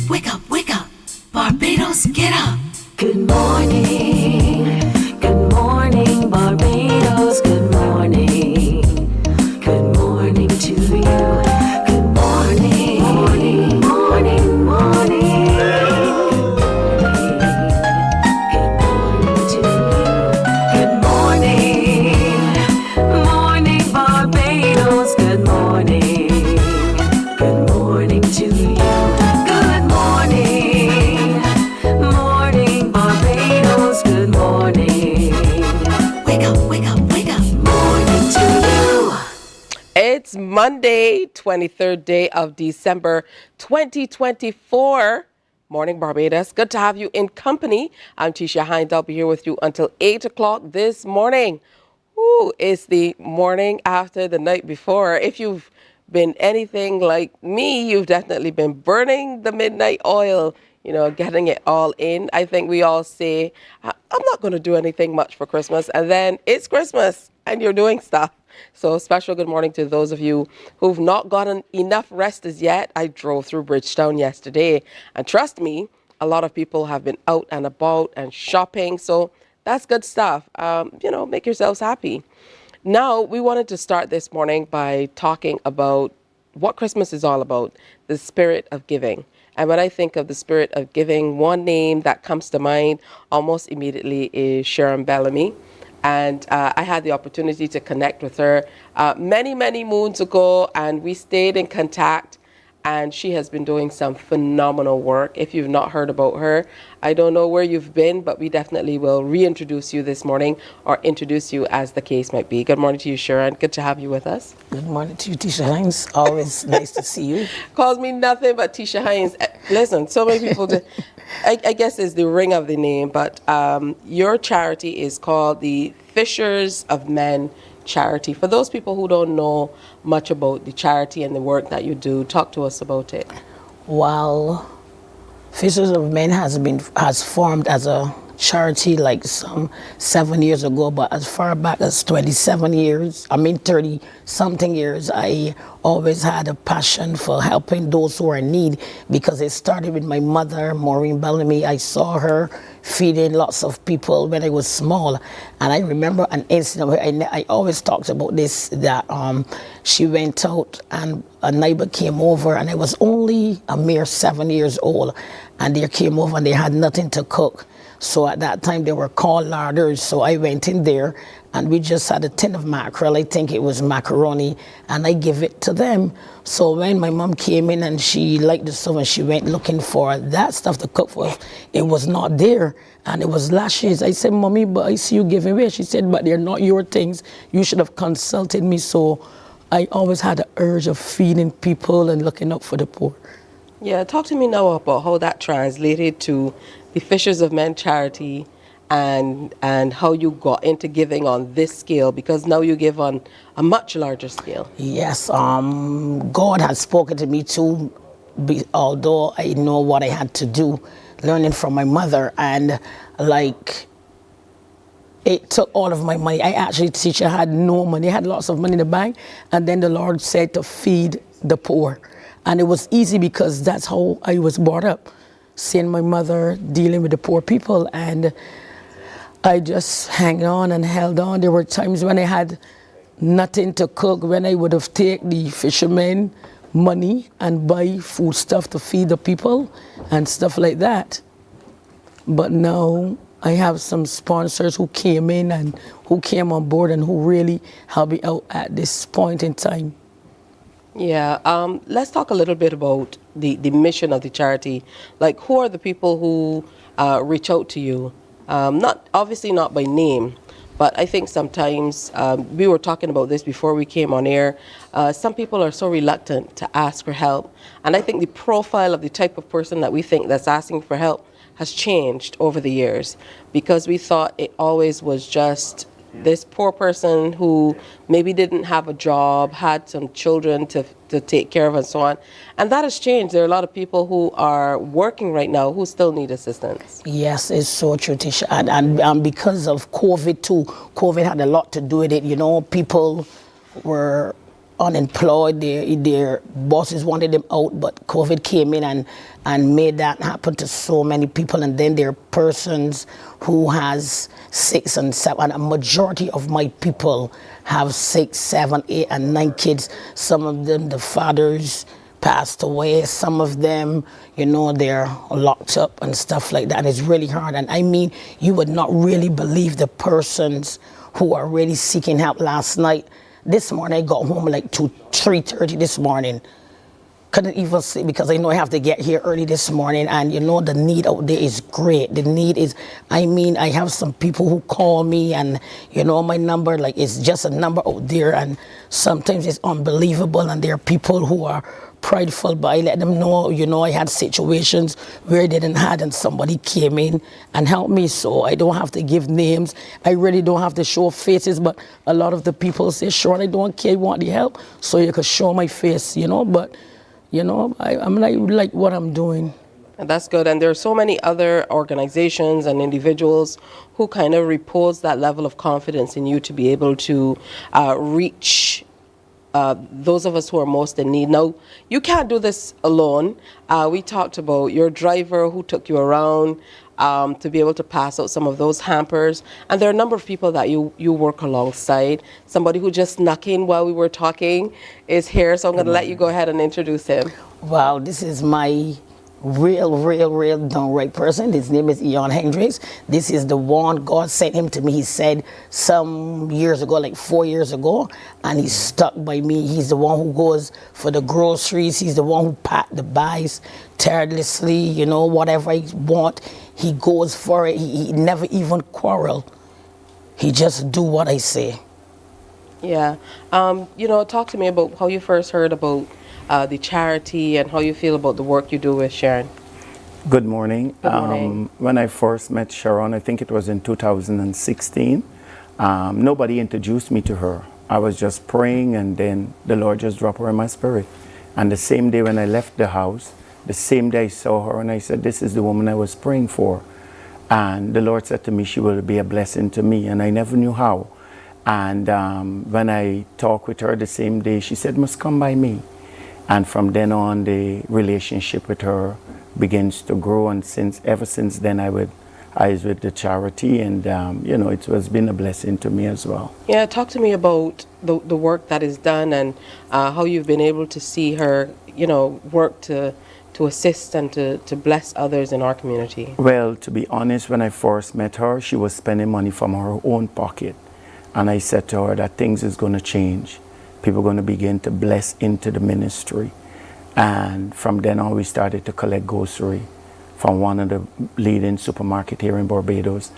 wake up, wake up. Barbados, get up. Good morning, Barbados, good morning. Good morning to you. Good morning, morning, morning, morning. Good morning to you. Good morning, morning, Barbados, good morning. Good morning to you. Good morning, morning, Barbados, good morning. Wake up, wake up, wake up. Morning to you. It's Monday, 23rd day of December 2024. Morning, Barbados. Good to have you in company. I'm Tisha Hines. I'll be here with you until 8 o'clock this morning. Ooh, it's the morning after the night before. If you've been anything like me, you've definitely been burning the midnight oil, getting it all in. I think we all say, I'm not going to do anything much for Christmas. And then it's Christmas and you're doing stuff. So special good morning to those of you who've not gotten enough rest as yet. I drove through Bridgetown yesterday, and trust me, a lot of people have been out and about and shopping. So that's good stuff. Make yourselves happy. Now, we wanted to start this morning by talking about what Christmas is all about, the spirit of giving. And when I think of the spirit of giving, one name that comes to mind almost immediately is Sharon Bellamy. And I had the opportunity to connect with her many, many moons ago, and we stayed in contact. And she has been doing some phenomenal work. If you've not heard about her, I don't know where you've been, but we definitely will reintroduce you this morning, or introduce you as the case might be. Good morning to you, Sharon. Good to have you with us. Good morning to you, Tisha Hines. Always nice to see you. Calls me nothing but Tisha Hines. Listen, so many people, I guess is the ring of the name, but your charity is called the Fishers of Men Charity. For those people who don't know much about the charity and the work that you do, talk to us about it. Well, Fishers of Men has formed as a charity like some 7 years ago, but as far back as 30 something years, I always had a passion for helping those who are in need, because it started with my mother, Mornin Barbados. I saw her feeding lots of people when I was small, and I remember an incident where I always talked about this, that she went out and a neighbor came over, and I was only a mere 7 years old, and they came over and they had nothing to cook. So at that time they were called larders. So I went in there and we just had a tin of mackerel. I think it was macaroni, and I give it to them. So when my mom came in and she liked the stuff and she went looking for that stuff to cook for us, it was not there, and it was lashes. I said, Mommy, but I see you giving away. She said, but they're not your things. You should have consulted me. So I always had an urge of feeding people and looking out for the poor. Yeah, talk to me now about how that translated to the Fishers of Men charity, and how you got into giving on this scale, because now you give on a much larger scale. Yes, God has spoken to me too, although I know what I had to do, learning from my mother, and it took all of my money. I had no money. I had lots of money in the bank, and then the Lord said to feed the poor. And it was easy because that's how I was brought up, seeing my mother dealing with the poor people, and I just hung on and held on. There were times when I had nothing to cook, when I would have taken the fishermen money and buy food stuff to feed the people and stuff like that. But now I have some sponsors who came in and who came on board and who really helped me out at this point in time. Yeah, let's talk a little bit about the mission of the charity. Like, who are the people who reach out to you? Not by name, but I think sometimes, we were talking about this before we came on air, some people are so reluctant to ask for help. And I think the profile of the type of person that we think that's asking for help has changed over the years, because we thought it always was just this poor person who maybe didn't have a job, had some children to take care of and so on. And that has changed. There are a lot of people who are working right now who still need assistance. Yes, it's so true, Tisha. And because of COVID too, COVID had a lot to do with it. People were unemployed. Their bosses wanted them out, but COVID came in and made that happen to so many people. And then there are persons who has 6 and 7, and a majority of my people have 6, 7, 8, and 9 kids. Some of them, the fathers passed away. Some of them, they're locked up and stuff like that. And it's really hard. And I mean, you would not really believe the persons who are really seeking help. Last night, this morning, I got home like 3:30 this morning. Couldn't even sleep because I know I have to get here early this morning. And the need out there is great. The need is, I mean, I have some people who call me and, my number, like it's just a number out there. And sometimes it's unbelievable. And there are people who are prideful, but I let them know, I had situations where they didn't have, and somebody came in and helped me. So I don't have to give names. I really don't have to show faces, but a lot of the people say, Sharon, I don't care, you want the help, so you can show my face, but, I'm like what I'm doing. And that's good. And there are so many other organizations and individuals who kind of repose that level of confidence in you to be able to reach those of us who are most in need. Now, you can't do this alone. We talked about your driver who took you around to be able to pass out some of those hampers. And there are a number of people that you work alongside. Somebody who just snuck in while we were talking is here, so I'm going to let you go ahead and introduce him. Wow, this is my real downright person. His name is Ian Hendricks. This is the one, God sent him to me. He said some years ago, like 4 years ago, and he's stuck by me. He's the one who goes for the groceries. He's the one who packed the bags tirelessly, whatever I want, he goes for it. He never even quarrel. He just do what I say. Yeah. Talk to me about how you first heard about the charity and how you feel about the work you do with Sharon. Good morning. Good morning. When I first met Sharon, I think it was in 2016, nobody introduced me to her. I was just praying, and then the Lord just dropped her in my spirit. And the same day when I left the house, the same day I saw her, and I said, this is the woman I was praying for. And the Lord said to me, she will be a blessing to me, and I never knew how. And when I talked with her the same day, she said, must come by me. And from then on, the relationship with her begins to grow. And ever since then, I was with the charity, and it has been a blessing to me as well. Yeah, talk to me about the work that is done and how you've been able to see her, work to assist and to bless others in our community. Well, to be honest, when I first met her, she was spending money from her own pocket. And I said to her that things is going to change. People are going to begin to bless into the ministry. And from then on, we started to collect grocery from one of the leading supermarkets here in Barbados.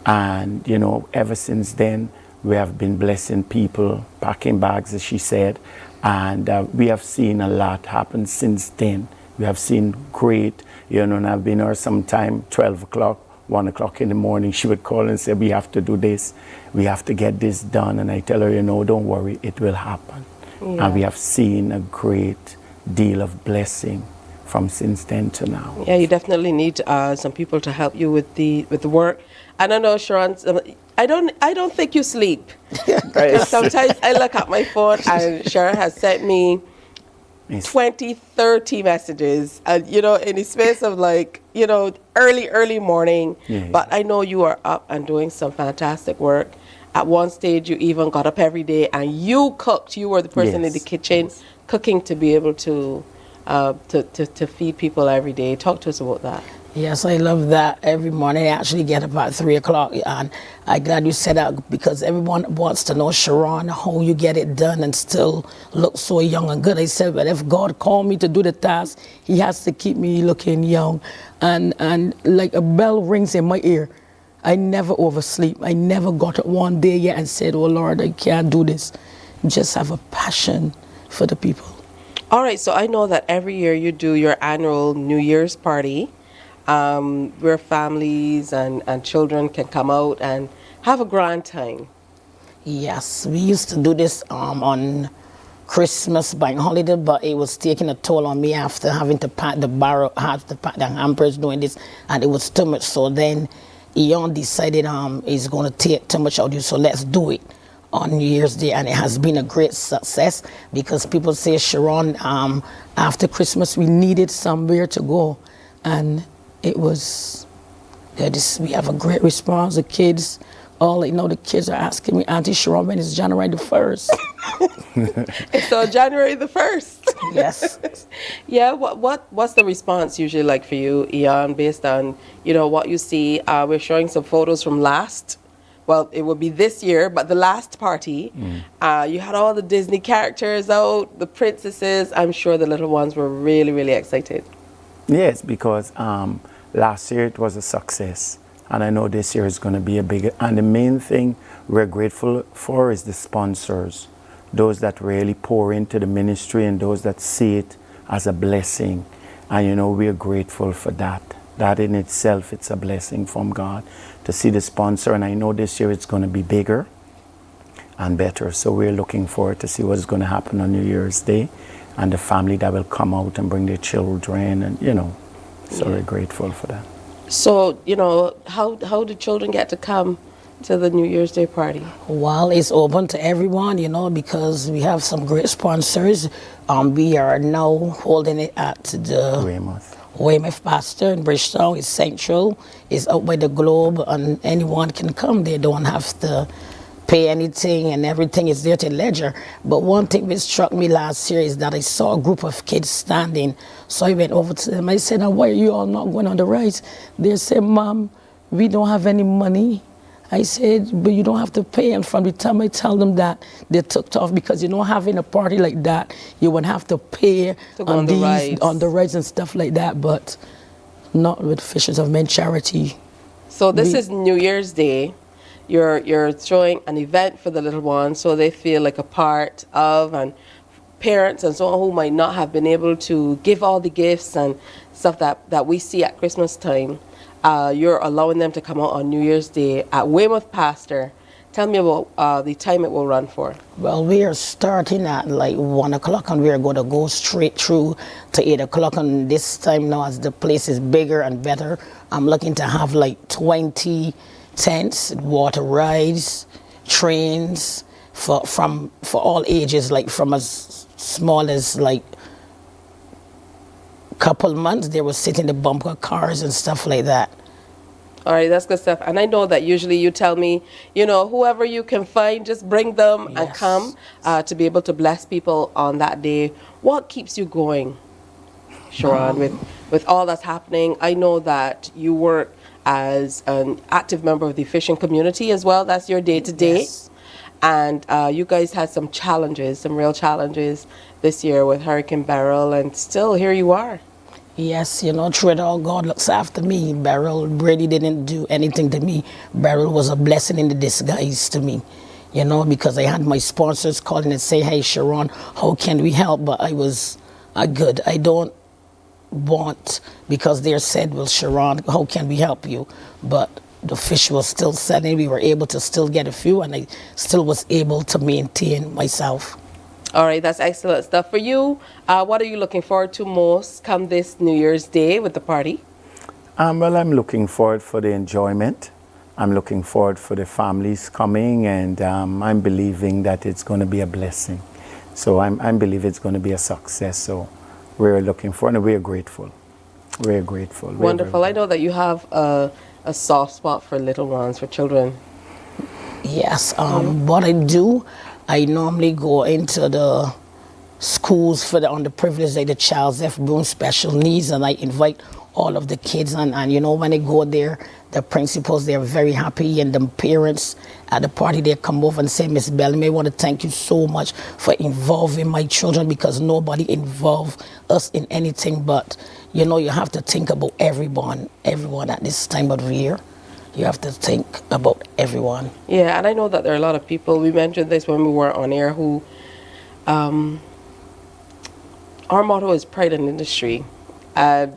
And, ever since then, we have been blessing people, packing bags, as she said. And we have seen a lot happen since then. We have seen great, and I've been here sometime 12 o'clock, 1 o'clock in the morning. She would call and say, we have to do this. We have to get this done. And I tell her, don't worry, it will happen. Yeah. And we have seen a great deal of blessing from since then to now. Yeah, you definitely need some people to help you with the work. I don't know, Sharon, I don't think you sleep. Sometimes I look at my phone and Sharon has sent me 20, 30 messages, and in the space of early morning. Yeah. But I know you are up and doing some fantastic work. At one stage, you even got up every day and you cooked. You were the person in the kitchen cooking to be able to feed people every day. Talk to us about that. Yes, I love that. Every morning I actually get up at 3 o'clock, and I'm glad you said that because everyone wants to know, Sharon, how you get it done and still look so young and good. I said, but if God called me to do the task, he has to keep me looking young. And like a bell rings in my ear. I never oversleep. I never got up one day yet and said, oh Lord, I can't do this. Just have a passion for the people. All right, so I know that every year you do your annual New Year's party, where families and children can come out and have a grand time. Yes, we used to do this on Christmas bank holiday, but it was taking a toll on me after having to pack the hampers doing this, and it was too much. So then Ian decided he's going to take too much out of you, so let's do it on New Year's Day, and it has been a great success because people say, Sharon, after Christmas we needed somewhere to go, and it was good. We have a great response. The kids, the kids are asking me, Auntie Sharon, when is January the 1st? So January the 1st. Yes. Yeah, what's the response usually like for you, Ian, based on, what you see? We're showing some photos from it would be this year, but the last party, you had all the Disney characters out, the princesses. I'm sure the little ones were really, really excited. Yes, because last year it was a success, and I know this year is going to be a bigger. And the main thing we're grateful for is the sponsors, those that really pour into the ministry and those that see it as a blessing. And we're grateful for that. That in itself, it's a blessing from God to see the sponsor. And I know this year it's going to be bigger and better. So we're looking forward to see what's going to happen on New Year's Day, and the family that will come out and bring their children, and so we're grateful for that. So how do children get to come to the New Year's Day party? Well, it's open to everyone, because we have some great sponsors. We are now holding it at the Weymouth Pastor in Bridgetown. It's central. It's out by the Globe, and anyone can come. They don't have to pay anything, and everything is there to ledger. But one thing which struck me last year is that I saw a group of kids standing. So I went over to them. I said, "Now, why are you all not going on the rides?" They said, "Mom, we don't have any money." I said, "But you don't have to pay." And from the time I tell them that, they took off, because having a party like that, you would have to pay on the rides and stuff like that, but not with Fishers of Men charity. So this is New Year's Day. You're throwing an event for the little ones, so they feel like a part of, and parents and so on who might not have been able to give all the gifts and stuff that we see at Christmas time. You're allowing them to come out on New Year's Day at Weymouth Pastor. Tell me about the time it will run for. Well, we are starting at like 1 o'clock, and we are going to go straight through to 8 o'clock. And this time now, as the place is bigger and better, I'm looking to have like 20 tents, water rides, trains for all ages, like from as small as like couple months. They will sit in the bumper cars and stuff like that. All right, that's good stuff. And I know that usually you tell me, whoever you can find, just bring them and come to be able to bless people on that day. What keeps you going, Sharon, with all that's happening? I know that you work as an active member of the fishing community as well. That's your day-to-day. Yes. And you guys had some real challenges this year with Hurricane Beryl, and still here you are. Yes, through it all, God looks after me. Beryl really didn't do anything to me. Beryl was a blessing in the disguise to me, because I had my sponsors calling and say, "Hey, Sharon, how can we help?" But I was good. I don't want, because they said, "Well, Sharon, how can we help you?" But the fish was still selling. We were able to still get a few, and I still was able to maintain myself. All right, that's excellent stuff. For you, what are you looking forward to most come this New Year's Day with the party? Well, I'm looking forward for the enjoyment. I'm looking forward for the families coming, and I'm believing that it's going to be a blessing. So I believe it's going to be a success. So we're looking forward, and we're grateful. We're grateful. Wonderful. I know that you have a soft spot for little ones, for children. Yes. What I do, I normally go into the schools for the underprivileged, like the Charles F. Boone Special Needs, and I invite all of the kids. And when they go there, the principals, they're very happy, and the parents at the party, they come over and say, "Miss Bellamy, I want to thank you so much for involving my children, because nobody involved us in anything, but you have to think about everyone at this time of year. You have to think about everyone." Yeah, and I know that there are a lot of people, we mentioned this when we were on air, who, our motto is pride in industry. And,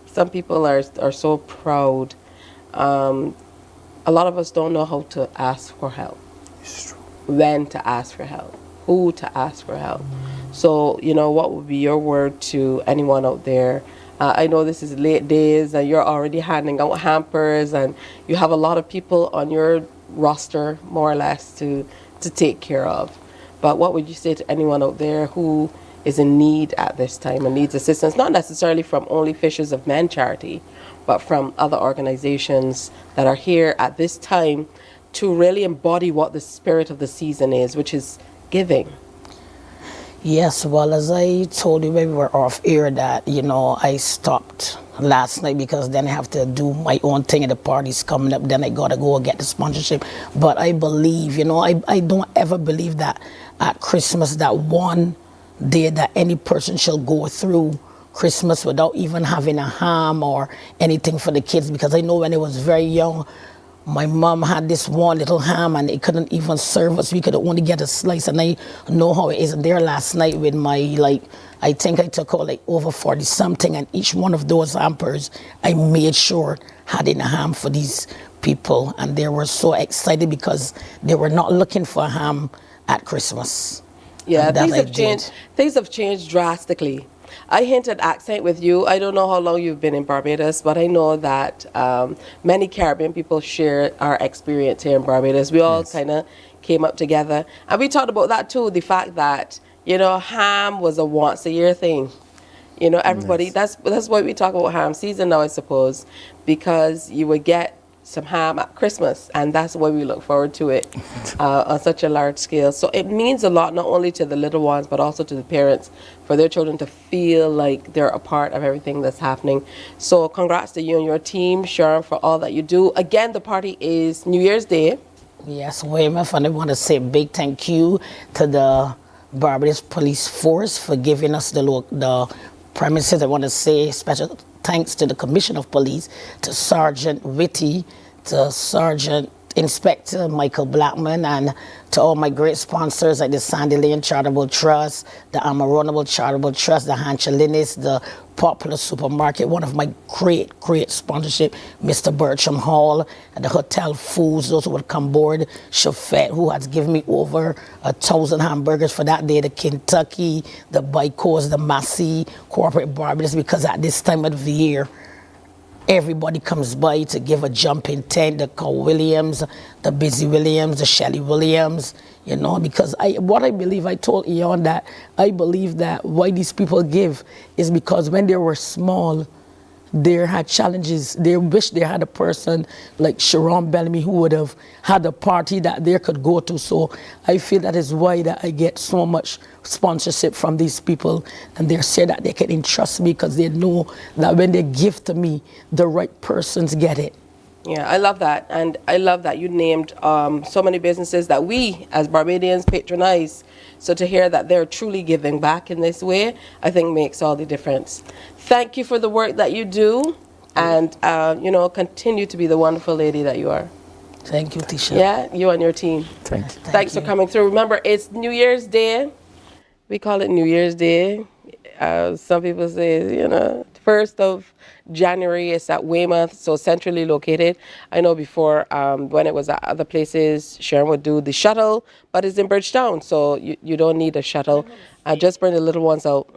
some people are so proud. A lot of us don't know how to ask for help. It's true. When to ask for help. Who to ask for help. So, what would be your word to anyone out there? I know this is late days and you're already handing out hampers, and you have a lot of people on your roster, more or less, to to take care of. But what would you say to anyone out there who is in need at this time and needs assistance, not necessarily from only Fishers of Men charity, but from other organizations that are here at this time to really embody what the spirit of the season is, which is giving? Yes, well, as I told you when we were off air that, I stopped last night because then I have to do my own thing and the party's coming up, then I gotta go and get the sponsorship. But I believe, I don't ever believe that at Christmas that one day that any person shall go through Christmas without even having a ham or anything for the kids, because I know when I was very young, my mom had this one little ham and it couldn't even serve us. We could only get a slice, and I know how it is there last night with my, I think I took out over 40 something, and each one of those hampers, I made sure had in a ham for these people, and they were so excited because they were not looking for a ham at Christmas. Yeah, things have changed drastically. I hinted accent with you. I don't know how long you've been in Barbados, but I know that many Caribbean people share our experience here in Barbados. We all kind of came up together. And we talked about that too, the fact that, ham was a once a year thing. Everybody, that's why we talk about ham season now, I suppose, because you would get some ham at Christmas, and that's why we look forward to it on such a large scale. So it means a lot, not only to the little ones, but also to the parents, for their children to feel like they're a part of everything that's happening. So congrats to you and your team, Sharon, for all that you do. Again, the party is New Year's Day. Yes, Weymouth, and I want to say a big thank you to the Barbados Police Force for giving us the premises. I want to say special thanks to the Commissioner of Police, to Sergeant Whitty, to Sergeant Inspector Michael Blackman, and to all my great sponsors like the Sandy Lane Charitable Trust, the Amaronable Charitable Trust, the Hanchalinis, the Popular Supermarket, one of my great sponsorship, Mr. Bertram Hall, and the Hotel Foods, those who would come board, Chauffette, who has given me over 1,000 hamburgers for that day, the Kentucky, the Bicos, the Massey, Corporate Barbados, because at this time of the year, everybody comes by to give a jumping tent, the Carl Williams, the Busy Williams, the Shelley Williams, because I believe, I told Eon that I believe that why these people give is because when they were small, they had challenges. They wish they had a person like Sharon Bellamy who would have had a party that they could go to. So I feel that is why that I get so much sponsorship from these people, and they say that they can entrust me because they know that when they give to me, the right persons get it. Yeah, I love that. And I love that you named so many businesses that we as Barbadians patronize. So to hear that they're truly giving back in this way, I think makes all the difference. Thank you for the work that you do, and continue to be the wonderful lady that you are. Thank you, Tisha. Yeah, you and your team. Thank you. Thanks for coming through. Remember, it's New Year's Day. We call it New Year's Day. Some people say, 1st of January. It's at Weymouth, so centrally located. I know before, when it was at other places, Sharon would do the shuttle, but it's in Bridgetown, so you don't need a shuttle. Just bring the little ones out.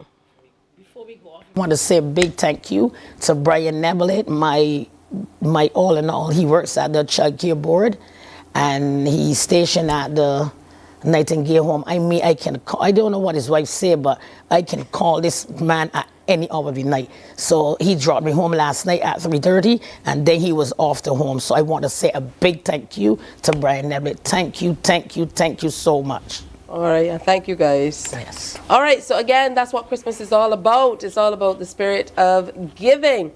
Before we go off, I want to say a big thank you to Brian Nebelit, my all in all. He works at the Child Care Board, and he's stationed at the Nightingale Home. I can call, I don't know what his wife said, but I can call this man at any hour of the night. So he dropped me home last night at 3:30, and then he was off to home. So I want to say a big thank you to Brian Nebelit. Thank you so much. All right, and thank you guys. Yes. All right, so again, that's what Christmas is all about. It's all about the spirit of giving.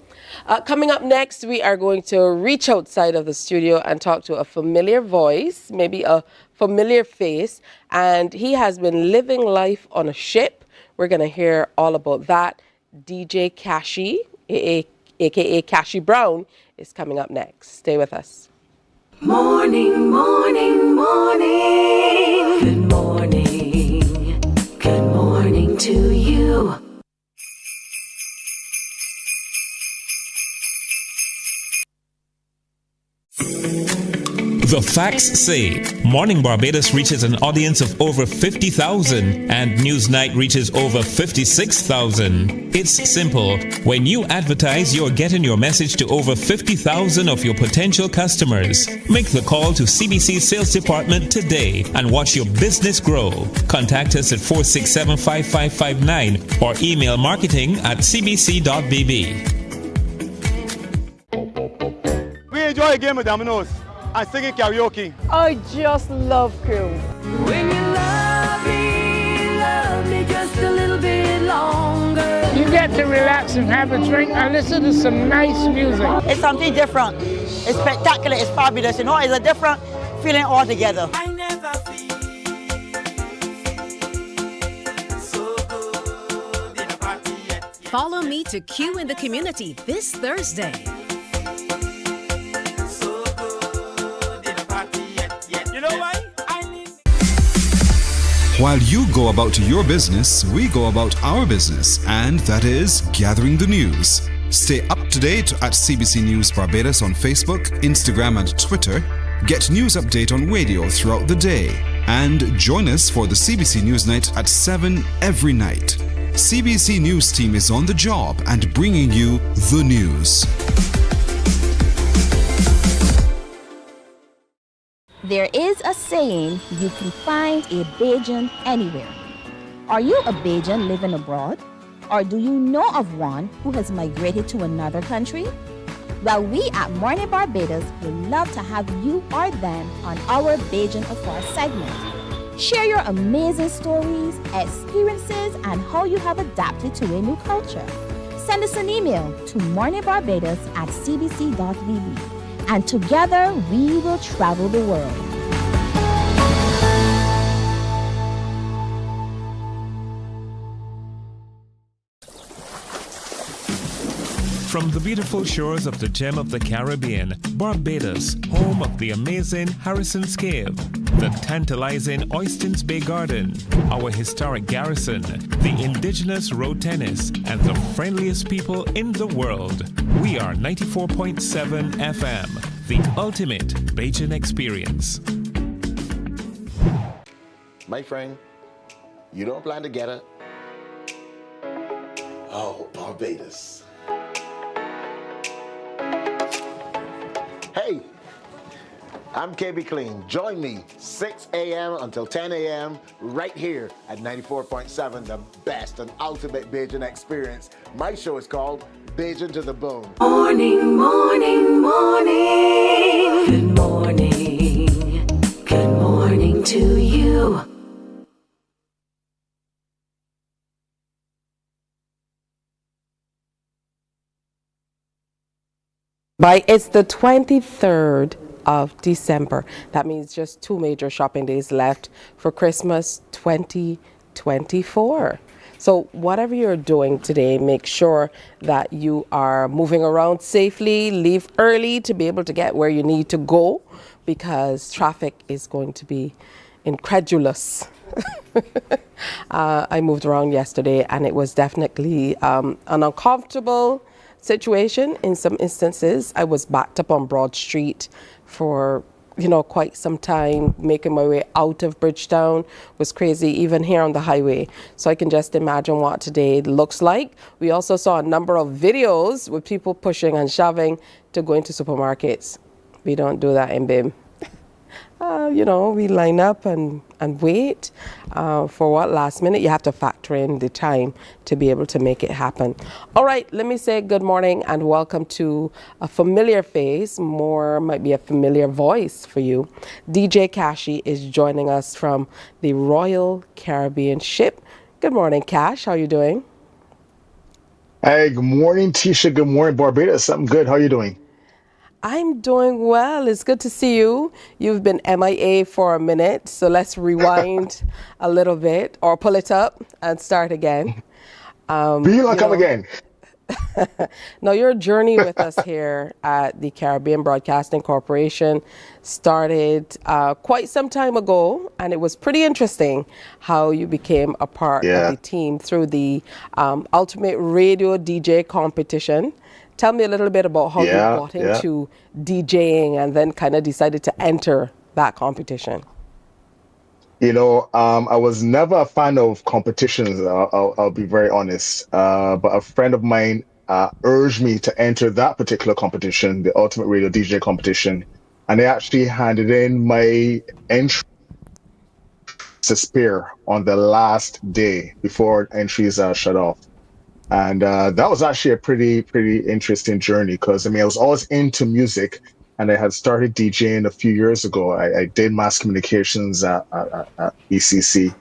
Coming up next, we are going to reach outside of the studio and talk to a familiar voice, maybe a familiar face, and he has been living life on a ship. We're going to hear all about that. DJ Kashi, aka Kashi Brown, is coming up next. Stay with us. Morning, morning, morning. Good morning. Good morning to you. The facts say Morning Barbados reaches an audience of over 50,000 and Newsnight reaches over 56,000. It's simple. When you advertise, you're getting your message to over 50,000 of your potential customers. Make the call to CBC Sales Department today and watch your business grow. Contact us at 467-5559 or email marketing@cbc.bb. We enjoy a game of dominoes and singing karaoke. I just love crew. When you love me just a little bit longer. You get to relax and have a drink and listen to some nice music. It's something different. It's spectacular. It's fabulous. You know, it's a different feeling altogether. I never feel so good in a party yet. Follow me to Q in the Community this Thursday. So good in a party yet. You know why? While you go about your business, we go about our business, and that is gathering the news. Stay up to date at CBC News Barbados on Facebook, Instagram, and Twitter. Get news update on radio throughout the day. And join us for the CBC News Night at 7 every night. CBC News team is on the job and bringing you the news. There is a saying, you can find a Bajan anywhere. Are you a Bajan living abroad? Or do you know of one who has migrated to another country? Well, we at Mornin Barbados would love to have you or them on our Bajan Afar segment. Share your amazing stories, experiences, and how you have adapted to a new culture. Send us an email to morninbarbados@cbc.bb. And together we will travel the world. From the beautiful shores of the gem of the Caribbean, Barbados, home of the amazing Harrison's Cave, the tantalizing Oystins Bay Garden, our historic garrison, the indigenous road tennis, and the friendliest people in the world. We are 94.7 FM, the ultimate Bajan experience. My friend, you don't plan to get it? Oh, Barbados. Hey, I'm KB Clean. Join me 6 a.m. until 10 a.m. right here at 94.7, the best and ultimate Bajan experience. My show is called Bajan to the Bone. Morning, morning, morning. Good morning. Good morning to you. It's the 23rd of December. That means just 2 major shopping days left for Christmas 2024. So whatever you're doing today, make sure that you are moving around safely, leave early to be able to get where you need to go, because traffic is going to be incredulous. I moved around yesterday and it was definitely an uncomfortable situation in some instances. I was backed up on Broad Street for quite some time. Making my way out of Bridgetown was crazy, even here on the highway. So I can just imagine what today looks like. We also saw a number of videos with people pushing and shoving to go into supermarkets. We don't do that in BIM. We line up and wait for what last minute. You have to factor in the time to be able to make it happen. All right, let me say good morning and welcome to a familiar face, more might be a familiar voice for you. DJ Cashy is joining us from the Royal Caribbean ship. Good morning, Cash. How are you doing? Hey, good morning, Tisha. Good morning, Barbados. I'm good. How are you doing? I'm doing well. It's good to see you. You've been MIA for a minute, so let's rewind a little bit or pull it up and start again. Be like come again. Now, your journey with us here at the Caribbean Broadcasting Corporation started quite some time ago, and it was pretty interesting how you became a part of the team through the Ultimate Radio DJ competition. Tell me a little bit about how you got into DJing and then kind of decided to enter that competition. You know, I was never a fan of competitions. I'll be very honest. But a friend of mine urged me to enter that particular competition, the Ultimate Radio DJ competition, and I actually handed in my entry to spare on the last day before entries shut off. And that was actually a pretty interesting journey because I mean I was always into music, and I had started DJing a few years ago. I did mass communications at BCC.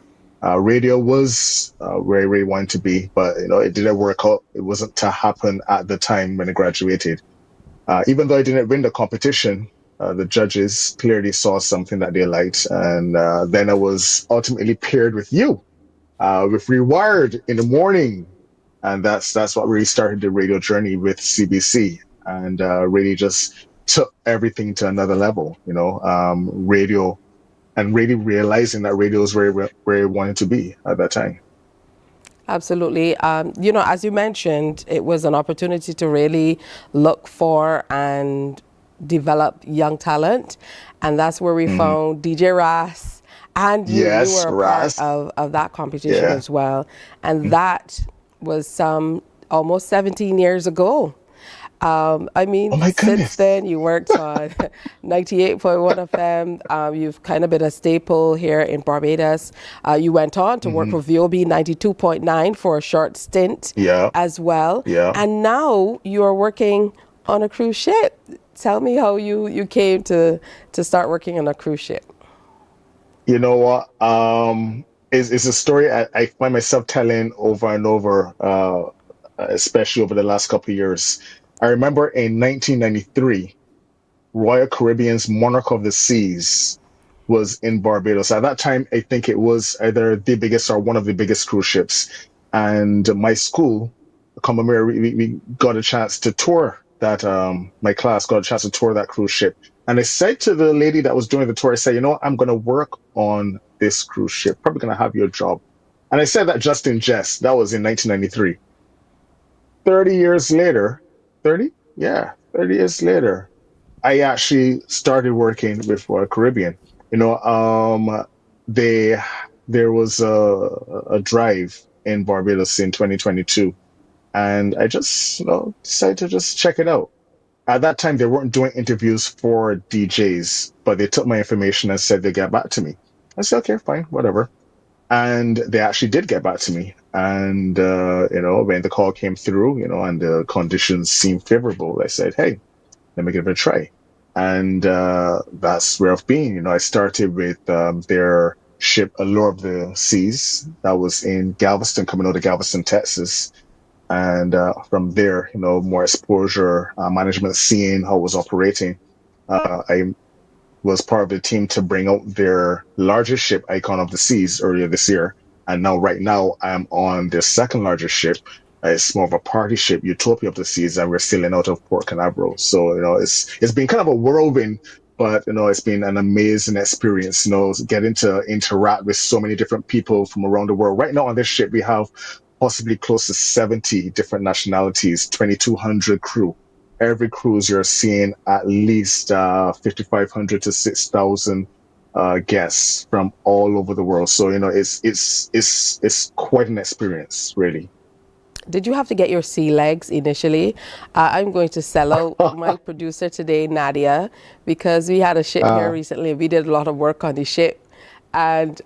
Radio was where I really wanted to be, but you know it didn't work out. It wasn't to happen at the time when I graduated. Even though I didn't win the competition, the judges clearly saw something that they liked, and then I was ultimately paired with you, with Rewired in the morning, and that's what really started the radio journey with CBC, and really just took everything to another level. You know, radio, and really realizing that radio is where I wanted to be at that time. Absolutely. You know, as you mentioned, it was an opportunity to really look for and develop young talent. And that's where we found DJ Ras. And you were a part of that competition as well. And that was almost 17 years ago. I mean, since then you worked on 98.1 FM. You've kind of been a staple here in Barbados. You went on to work for VOB 92.9 for a short stint as well. And now you are working on a cruise ship. Tell me how you came to start working on a cruise ship. You know what? It's a story I find myself telling over and over, especially over the last couple of years. I remember in 1993, Royal Caribbean's Monarch of the Seas was in Barbados. At that time, I think it was either the biggest or one of the biggest cruise ships. And my school, Commonwealth, we got a chance to tour that, my class got a chance to tour that cruise ship. And I said to the lady that was doing the tour, I said, you know what, I'm going to work on this cruise ship, probably going to have your job. And I said that just in jest. That was in 1993. 30 years later, 30 years later, I actually started working with Royal Caribbean. You know, there was a drive in Barbados in 2022, and I just decided to just check it out. At that time, they weren't doing interviews for DJs, but they took my information and said they'd get back to me. I said, okay, fine, whatever. And they actually did get back to me. And, you know, when the call came through, you know, and the conditions seemed favorable, I said, hey, let me give it a try. And that's where I've been. You know, I started with their ship Allure of the Seas. That was in Galveston, coming out of Galveston, Texas. And from there, you know, more exposure, management, seeing how it was operating. I was part of the team to bring out their largest ship, Icon of the Seas, earlier this year. And now, right now, I'm on their second largest ship. It's more of a party ship, Utopia of the Seas, and we're sailing out of Port Canaveral. So, you know, it's been kind of a whirlwind, but, you know, it's been an amazing experience, you know, getting to interact with so many different people from around the world. Right now on this ship, we have possibly close to 70 different nationalities, 2,200 crew. Every cruise you're seeing at least 5,500 to 6,000 guests from all over the world. So, you know, it's quite an experience, really. Did you have to get your sea legs initially? I'm going to sell out my producer today, Nadia, because we had a ship here recently. We did a lot of work on the ship. And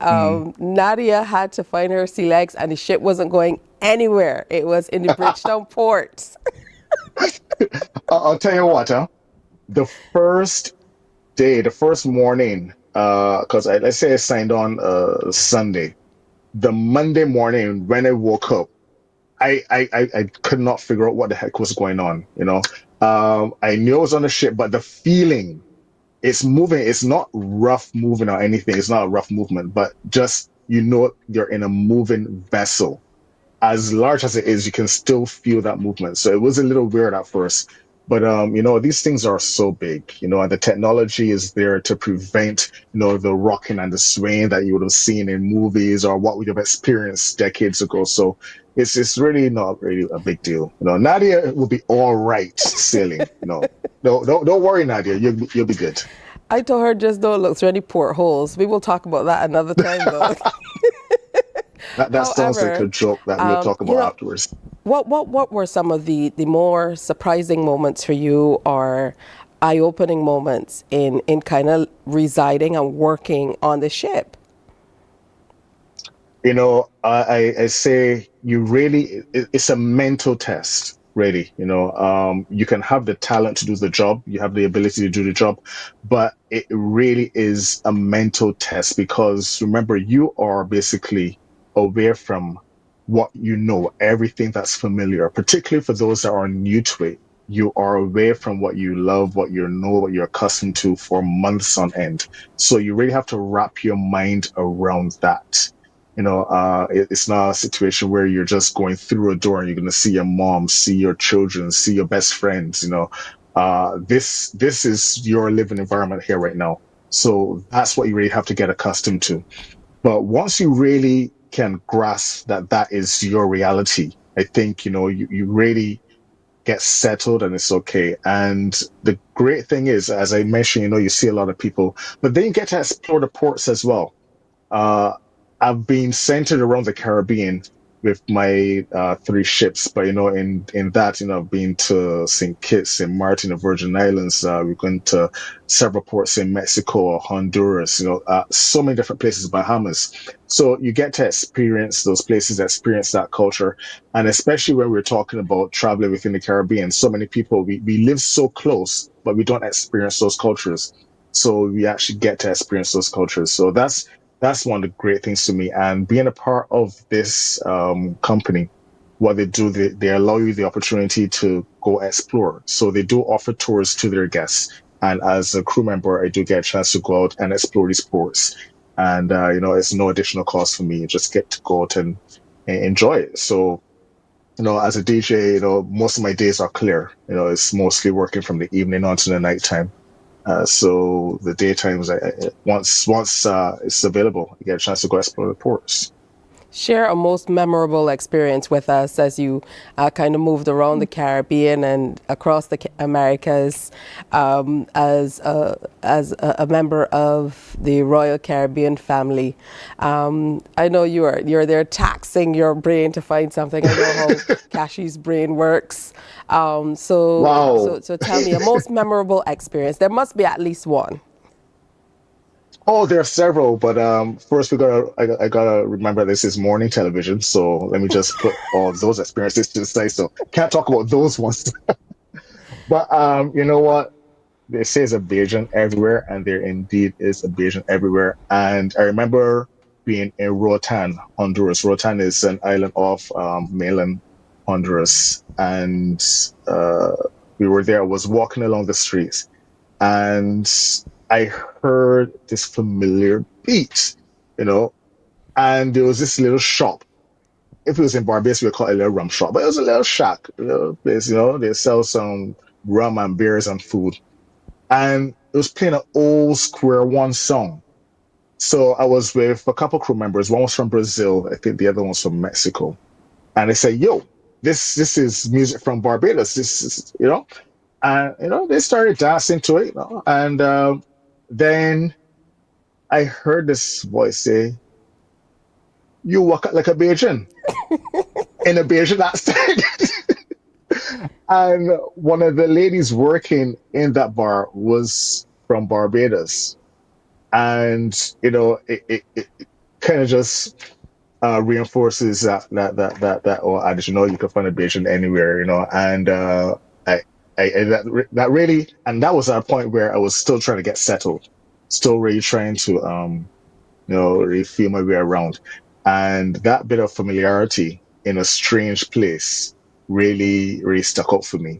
Nadia had to find her sea legs, and the ship wasn't going anywhere. It was in the Bridgetown port. I'll tell you what, the first day, the first morning, because let's say I signed on Sunday, the Monday morning when I woke up, I could not figure out what the heck was going on. You know, I knew I was on the ship, but the feeling, it's moving. It's not rough moving or anything. It's not a rough movement, but just, you know, you're in a moving vessel. As large as it is, you can still feel that movement. So it was a little weird at first. But these things are so big, and the technology is there to prevent, the rocking and the swaying that you would have seen in movies or what we have experienced decades ago. So it's really not really a big deal. Nadia will be all right sailing. Don't worry, Nadia. You'll be good. I told her just don't look through any portholes. We will talk about that another time, though. That sounds like However, a joke that we'll talk about afterwards. What were some of the more surprising moments for you, or eye-opening moments in kind of residing and working on the ship? I say it's a mental test, really. You can have the talent to do the job, you have the ability to do the job, but it really is a mental test because remember, you are basically away from what everything that's familiar, particularly for those that are new to it. You are away from what you love, what you know, what you're accustomed to for months on end. So you really have to wrap your mind around that. It's not a situation where you're just going through a door and you're going to see your mom, see your children, see your best friends. This is your living environment here right now. So that's what you really have to get accustomed to. But once you really can grasp that is your reality, I think, you really get settled and it's okay. And the great thing is, as I mentioned, you see a lot of people, but then you get to explore the ports as well. Uh, I've been centered around the Caribbean with my three ships, but in that, I've been to St. Kitts, St. Martin, the Virgin Islands. We've gone to several ports in Mexico, Honduras. So many different places, Bahamas. So you get to experience those places, experience that culture, and especially when we're talking about traveling within the Caribbean, so many people we live so close, but we don't experience those cultures. So we actually get to experience those cultures. So that's one of the great things to me. And being a part of this company, what they do, they allow you the opportunity to go explore. So they do offer tours to their guests. And as a crew member, I do get a chance to go out and explore these ports. And, it's no additional cost for me. You just get to go out and enjoy it. So, as a DJ, most of my days are clear. It's mostly working from the evening on to the nighttime. So the daytimes, once it's available, you get a chance to go explore the ports. Share a most memorable experience with us as you kind of moved around the Caribbean and across the Americas as a member of the Royal Caribbean family. I know you're there taxing your brain to find something. I know how Cashy's brain works. Wow. So tell me a most memorable experience. There must be at least one. Oh, there are several, but first I gotta remember this is morning television, so let me just put all of those experiences to the side. So can't talk about those ones. But you know what? They say it's a Bajan everywhere, and there indeed is a Bajan everywhere. And I remember being in Roatan, Honduras. Roatan is an island off mainland Honduras, and we were there. I was walking along the streets, and I heard this familiar beat, and there was this little shop. If it was in Barbados, we'd call it a little rum shop, but it was a little shack, a little place, they sell some rum and beers and food. And it was playing an old Square One song. So I was with a couple crew members. One was from Brazil, I think the other one was from Mexico. And they said, yo, this is music from Barbados. This is, and, they started dancing to it, and then I heard this voice say, you walk out like a Bajan in a Bajan accent. And one of the ladies working in that bar was from Barbados. And, it kind of just reinforces that or adage, you can find a Bajan anywhere, and that really, and that was at a point where I was still trying to get settled, still really trying to really feel my way around, and that bit of familiarity in a strange place really stuck out for me,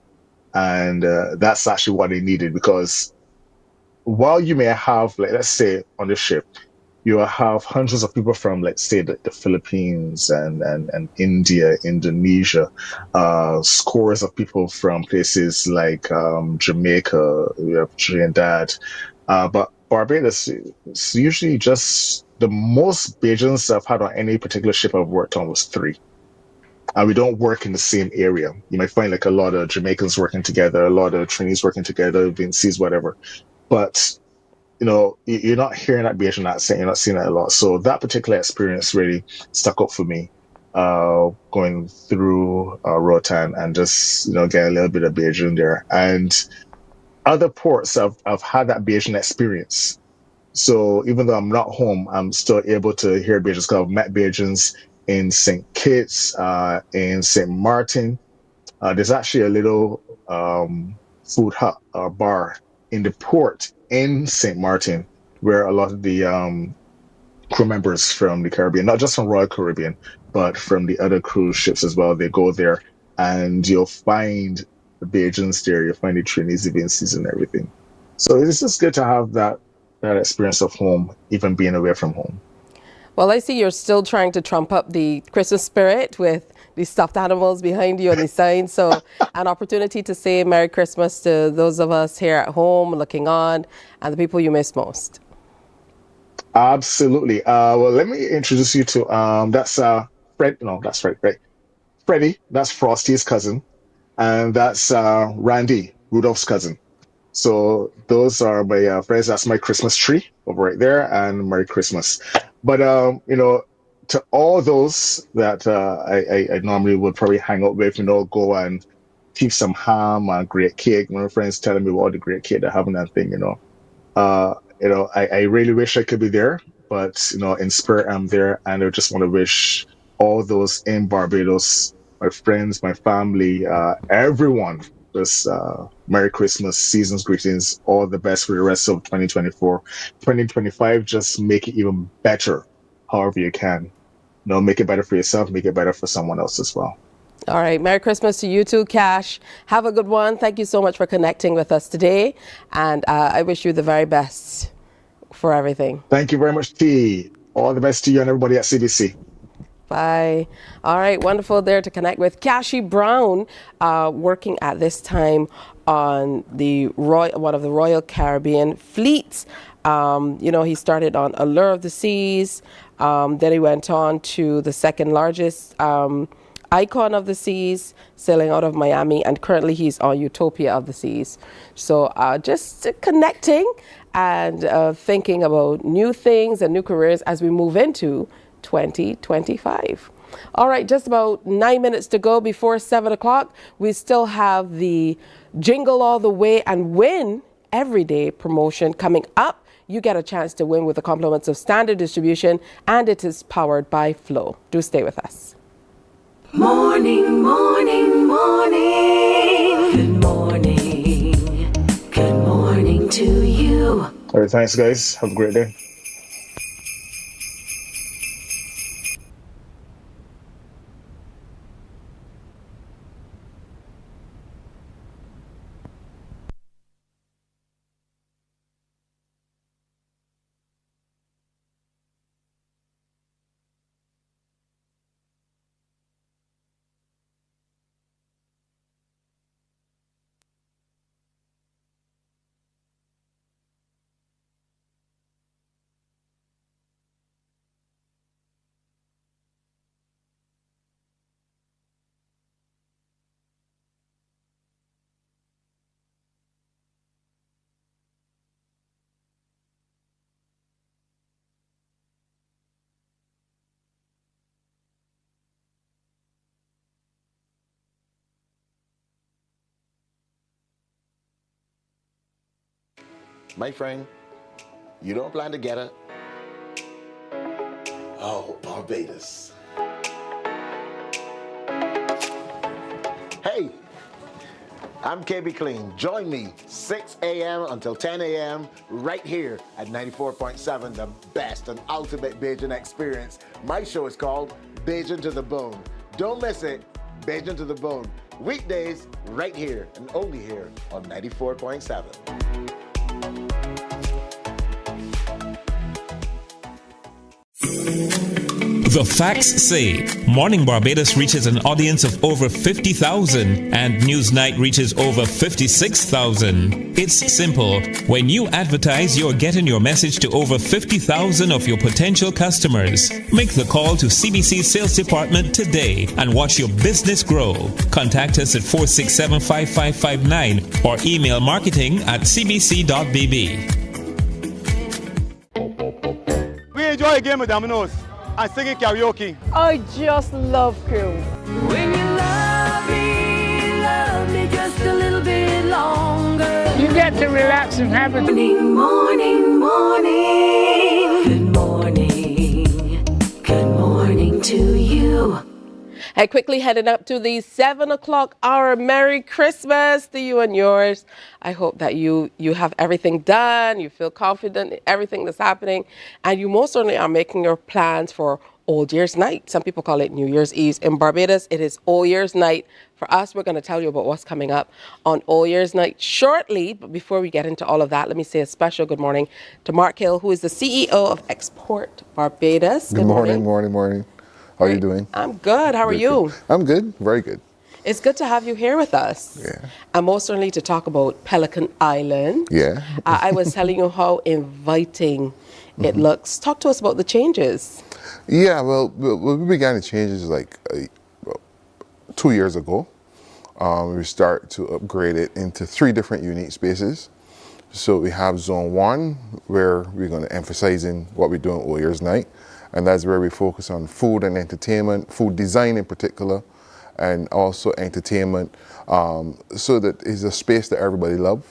and that's actually what I needed, because while you may have, like, let's say on the ship, you have hundreds of people from, let's say, the Philippines and India, Indonesia, scores of people from places like Jamaica, you have Trinidad, but Barbados is usually just the most Bajans I've had on any particular ship I've worked on was three. And we don't work in the same area. You might find like a lot of Jamaicans working together, a lot of Trinis working together, Vincies, whatever. But you're not hearing that Bajan accent, you're not seeing that a lot. So that particular experience really stuck up for me, going through Rotan and just getting a little bit of Bajan there. And other ports, I've had that Bajan experience. So even though I'm not home, I'm still able to hear Bajans because I've met Bajans in St. Kitts, in St. Martin. There's actually a little food hut or bar in the port in St. Martin where a lot of the crew members from the Caribbean, not just from Royal Caribbean, but from the other cruise ships as well, they go there and you'll find the Bajans there, you'll find the Trinis, the Vincies and everything. So it's just good to have that experience of home, even being away from home. Well, I see you're still trying to trump up the Christmas spirit with the stuffed animals behind you on the sign. So an opportunity to say Merry Christmas to those of us here at home looking on and the people you miss most. Absolutely. Well, let me introduce you to that's Fred. No, that's Fred. Right, Freddie. That's Frosty's cousin, and that's Randy, Rudolph's cousin. So those are my friends. That's my Christmas tree over right there, and Merry Christmas. But to all those that I normally would probably hang out with, go and keep some ham and great cake. My friends telling me all the great cake they're having and thing. I really wish I could be there, but in spirit I'm there, and I just want to wish all those in Barbados, my friends, my family, everyone, just Merry Christmas, season's greetings, all the best for the rest of 2024. 2025, just make it even better, however you can. Make it better for yourself, make it better for someone else as well. All right. Merry Christmas to you too, Cash. Have a good one. Thank you so much for connecting with us today. And I wish you the very best for everything. Thank you very much, T. All the best to you and everybody at CBC. Bye. All right. Wonderful there to connect with Cashy Brown, working at this time on the one of the Royal Caribbean fleets. He started on Allure of the Seas. Then he went on to the second largest Icon of the Seas, sailing out of Miami, and currently he's on Utopia of the Seas. So just connecting and thinking about new things and new careers as we move into 2025. All right, just about 9 minutes to go before 7 o'clock. We still have the Jingle All the Way and Win Everyday promotion coming up. You get a chance to win with the compliments of Standard Distribution, and it is powered by Flow. Do stay with us. Morning, morning, morning. Good morning. Good morning to you. All right, thanks, guys. Have a great day. My friend, you don't plan to get it? Oh, Barbados. Hey, I'm KB Clean. Join me 6 a.m. until 10 a.m. right here at 94.7, the best and ultimate Bajan experience. My show is called Bajan to the Bone. Don't miss it, Bajan to the Bone. Weekdays right here and only here on 94.7. The facts say Morning Barbados reaches an audience of over 50,000 and Newsnight reaches over 56,000. It's simple. When you advertise, you're getting your message to over 50,000 of your potential customers. Make the call to CBC Sales Department today and watch your business grow. Contact us at 467-5559 or email marketing@cbc.bb. We enjoy a game of dominoes and singing karaoke. I just love Crew. When you love me just a little bit longer. You get to relax and have a Morning, morning, morning. Good morning. Good morning to you. And quickly heading up to the 7 o'clock hour. Merry Christmas to you and yours. I hope that you have everything done. You feel confident in everything that's happening. And you most certainly are making your plans for Old Year's Night. Some people call it New Year's Eve. In Barbados, it is Old Year's Night. For us, we're going to tell you about what's coming up on Old Year's Night shortly. But before we get into all of that, let me say a special good morning to Mark Hill, who is the CEO of Export Barbados. Good morning. How are you doing? I'm good. How are you? I'm good. Very good. It's good to have you here with us. Yeah. And most certainly to talk about Pelican Island. Yeah. I was telling you how inviting it looks. Talk to us about the changes. Yeah, well, we began the changes like 2 years ago. We started to upgrade it into 3 different unique spaces. So we have Zone 1, where we're going to emphasize in what we do on Old Year's Night. And that's where we focus on food and entertainment, food design in particular, and also entertainment, so that it's a space that everybody loves.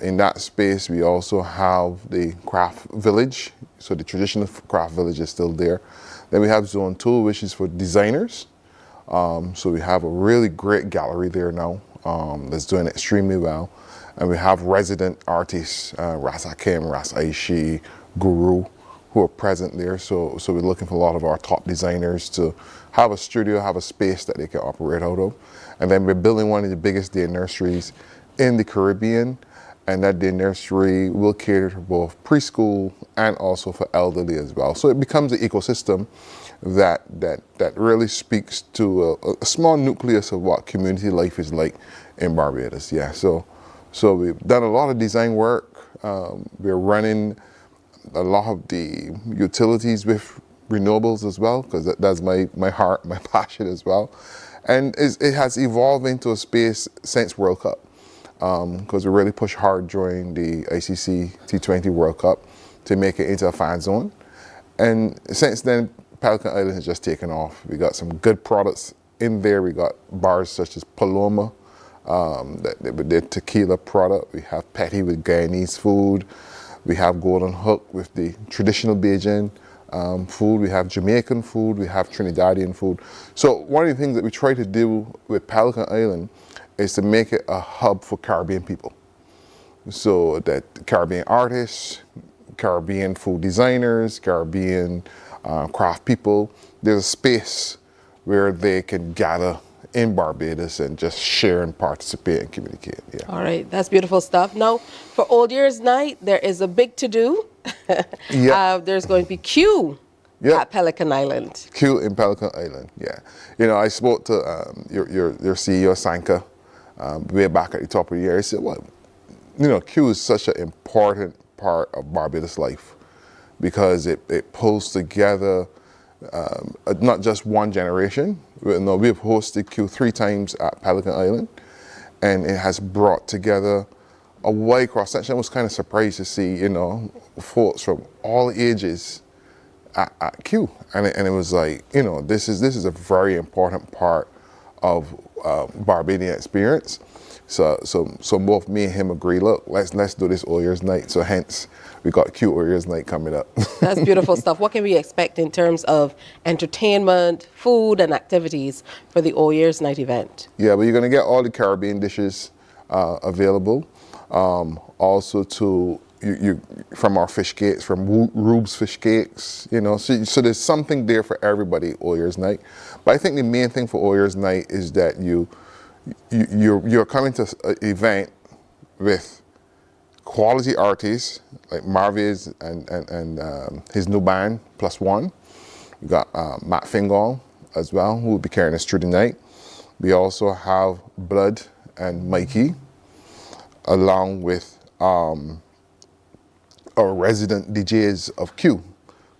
In that space, we also have the craft village. So the traditional craft village is still there. Then we have Zone 2, which is for designers. So we have a really great gallery there now that's doing extremely well. And we have resident artists, Ras Hakim, Ras Aishi, Guru, who are present there. So we're looking for a lot of our top designers to have a studio, have a space that they can operate out of. And then we're building one of the biggest day nurseries in the Caribbean. And that day nursery will cater to both preschool and also for elderly as well. So it becomes an ecosystem that really speaks to a small nucleus of what community life is like in Barbados. Yeah, so we've done a lot of design work. We're running a lot of the utilities with renewables as well, because that's my heart, my passion as well. And it has evolved into a space since World Cup, because we really pushed hard during the ICC T20 World Cup to make it into a fan zone. And since then, Pelican Island has just taken off. We got some good products in there. We got bars such as Paloma, the tequila product. We have Petty with Guyanese food. We have Golden Hook with the traditional Bajan food. We have Jamaican food. We have Trinidadian food. So one of the things that we try to do with Pelican Island is to make it a hub for Caribbean people. So that Caribbean artists, Caribbean food designers, Caribbean craft people, there's a space where they can gather in Barbados and just share and participate and communicate. Yeah. All right, that's beautiful stuff. Now, for Old Year's Night, there is a big to-do. There's going to be Q at Pelican Island. Q in Pelican Island, yeah. You know, I spoke to your CEO, Sanka, way back at the top of the year. He said, well, you know, Q is such an important part of Barbados life because it pulls together not just one generation. No, we've hosted Q 3 times at Pelican Island, and it has brought together a wide cross section. I was kind of surprised to see, you know, folks from all ages at Q, and it was like, you know, this is a very important part of Barbadian experience. So both me and him agree, look, let's do this Old Year's Night. So hence we got Q Old Year's Night coming up. That's beautiful stuff. What can we expect in terms of entertainment, food, and activities for the Old Year's Night event? Yeah, but you're going to get all the Caribbean dishes available. Also you from our fish cakes, from Rube's fish cakes, you know, so there's something there for everybody Old Year's Night. But I think the main thing for Old Year's Night is that you're coming to an event with quality artists like Marviz and his new band, +1. We got Matt Fingal as well, who will be carrying us through the night. We also have Blood and Mikey, along with our resident DJs of Q,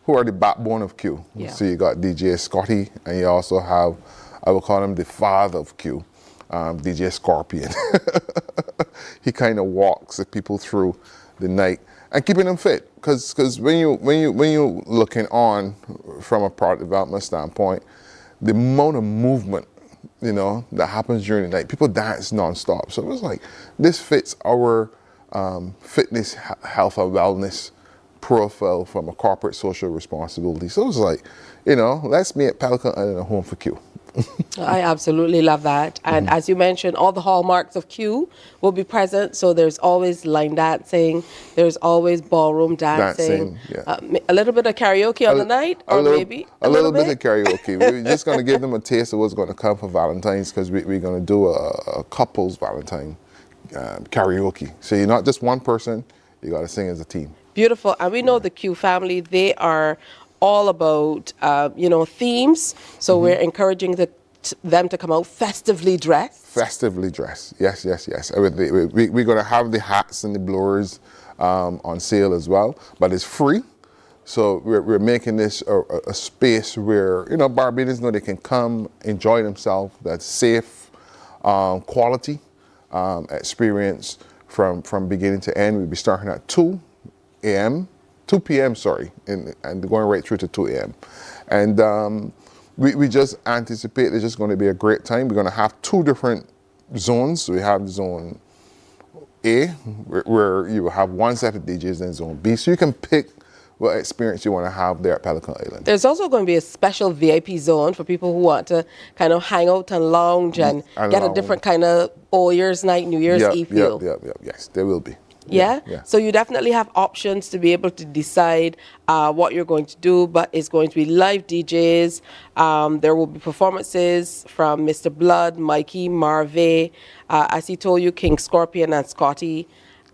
who are the backbone of Q. Yeah. So you got DJ Scotty, and you also have, I will call him the father of Q, DJ Scorpion. He kind of walks the people through the night and keeping them fit. Because when you looking on from a product development standpoint, the amount of movement, you know, that happens during the night, people dance nonstop. So it was like, this fits our fitness, health, and wellness profile from a corporate social responsibility. So it was like, you know, let's make Pelican Island a home for Q. I absolutely love that. And as you mentioned, all the hallmarks of Q will be present. So there's always line dancing, there's always ballroom dancing, a little bit of karaoke on the night, or maybe a little bit of karaoke. We're just going to give them a taste of what's going to come for Valentine's, because we're going to do a couples Valentine karaoke. So you're not just one person, you got to sing as a team. Beautiful. And we know the Q family, they are all about, you know, themes. So we're encouraging them to come out festively dressed. Festively dressed, yes. We're going to have the hats and the blowers on sale as well, but it's free. So we're making this a space where, you know, Barbadians know they can come, enjoy themselves. That's safe, quality experience from beginning to end. We'll be starting at 2 p.m., and going right through to 2 a.m. And we just anticipate it's just going to be a great time. We're going to have 2 different zones. So we have zone A, where you will have one set of DJs, and zone B. So you can pick what experience you want to have there at Pelican Island. There's also going to be a special VIP zone for people who want to kind of hang out and lounge and get a different kind of Old Year's night, New Year's Eve feel. Yes, there will be. Yeah? So you definitely have options to be able to decide what you're going to do, but it's going to be live DJs. There will be performances from Mr. Blood, Mikey, Marve, as he told you, King Scorpion and Scotty,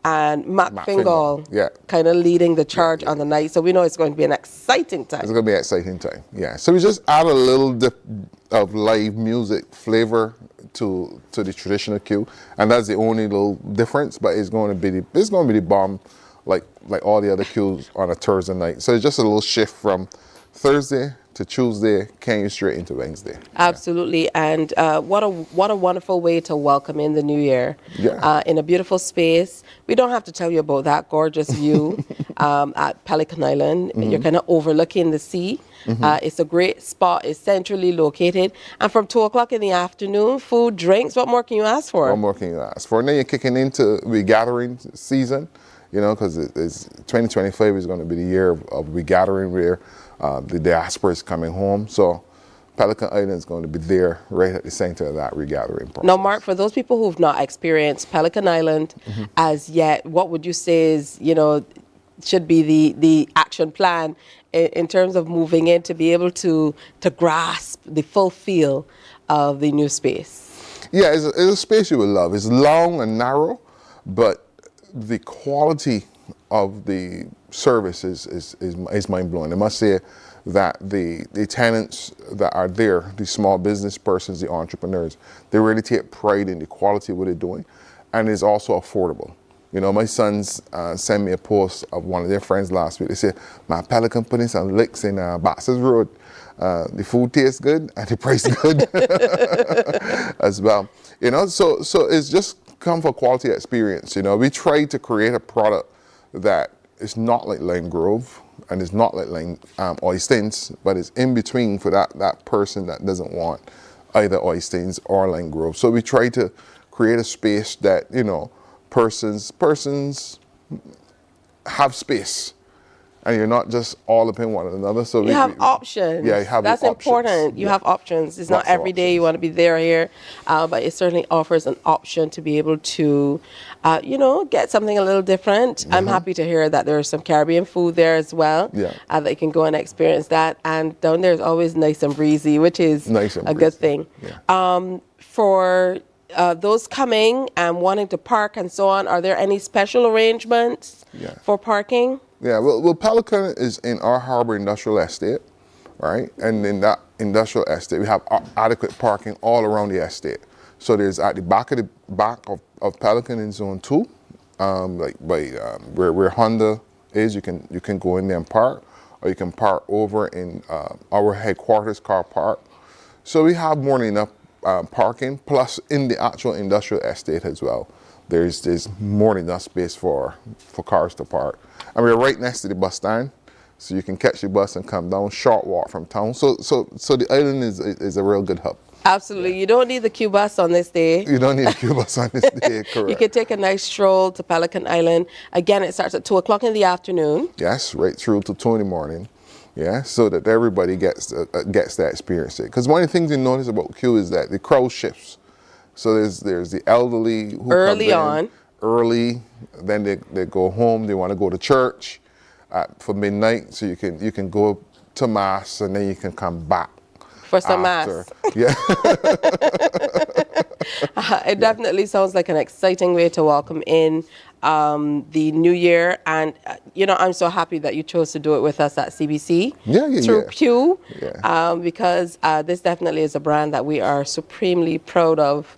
and Matt Fingal kind of leading the charge on the night. So we know it's going to be an exciting time. It's going to be an exciting time, yeah. So we just add a little dip of live music flavor to the traditional Q, and that's the only little difference. But it's going to be the bomb, like all the other Qs on a Thursday night. So it's just a little shift from Thursday to Tuesday, carrying you straight into Wednesday. Absolutely, and what a wonderful way to welcome in the new year. In a beautiful space. We don't have to tell you about that gorgeous view at Pelican Island. You're kind of overlooking the sea. It's a great spot. It's centrally located. And from 2 o'clock in the afternoon, food, drinks, what more can you ask for? What more can you ask for? And then you're kicking into regathering season, you know, because 2025 is going to be the year of regathering, where the diaspora is coming home. So Pelican Island is going to be there right at the center of that regathering process. Now, Mark, for those people who've not experienced Pelican Island as yet, what would you say is, you know, should be the action plan in terms of moving in to be able to grasp the full feel of the new space? Yeah, it's a space you will love. It's long and narrow, but the quality of the service is mind-blowing. I must say that the tenants that are there, the small business persons, the entrepreneurs, they really take pride in the quality of what they're doing, and it's also affordable. You know, my sons sent me a post of one of their friends last week. They said, my Pelican putting some licks in Baxter's Road. The food tastes good and the price is good as well. You know, so it's just come for quality experience. You know, we try to create a product that is not like Lime Grove and it's not like Lime Oystins, but it's in between for that person that doesn't want either Oystins or Lime Grove. So we try to create a space that, you know, persons have space, and you're not just all up in one another. So you have options. Yeah, you have That's options. important. You have options. It's not every day you want to be there or here, but it certainly offers an option to be able to, you know, get something a little different. I'm happy to hear that there's some Caribbean food there as well. That you can go and experience that. And down there is always nice and breezy, which is a good thing. For those coming and wanting to park and so on, are there any special arrangements for parking? Yeah, well, Pelican is in our Harbor Industrial Estate, right? And in that industrial estate, we have adequate parking all around the estate. So there's at the back of Pelican in Zone 2, like by where Honda is, you can go in there and park, or you can park over in our headquarters car park. So we have more than enough parking, plus in the actual industrial estate as well. There's more than enough space for cars to park. And we're right next to the bus stand, so you can catch the bus and come down, short walk from town. So the island is a real good hub. Absolutely. You don't need the Q bus on this day. You don't need a Q bus on this day, correct. You can take a nice stroll to Pelican Island. Again, it starts at 2 o'clock in the afternoon. Yes, right through to 2 in the morning. Yeah, so that everybody gets that experience. Because one of the things you notice about Q is that the crowd shifts. So there's the elderly who come in early, then they go home, they want to go to church for midnight, so you can go to mass and then you can come back. For some mass. Yeah. It definitely sounds like an exciting way to welcome in the new year. And, I'm so happy that you chose to do it with us at CBC through Q, because this definitely is a brand that we are supremely proud of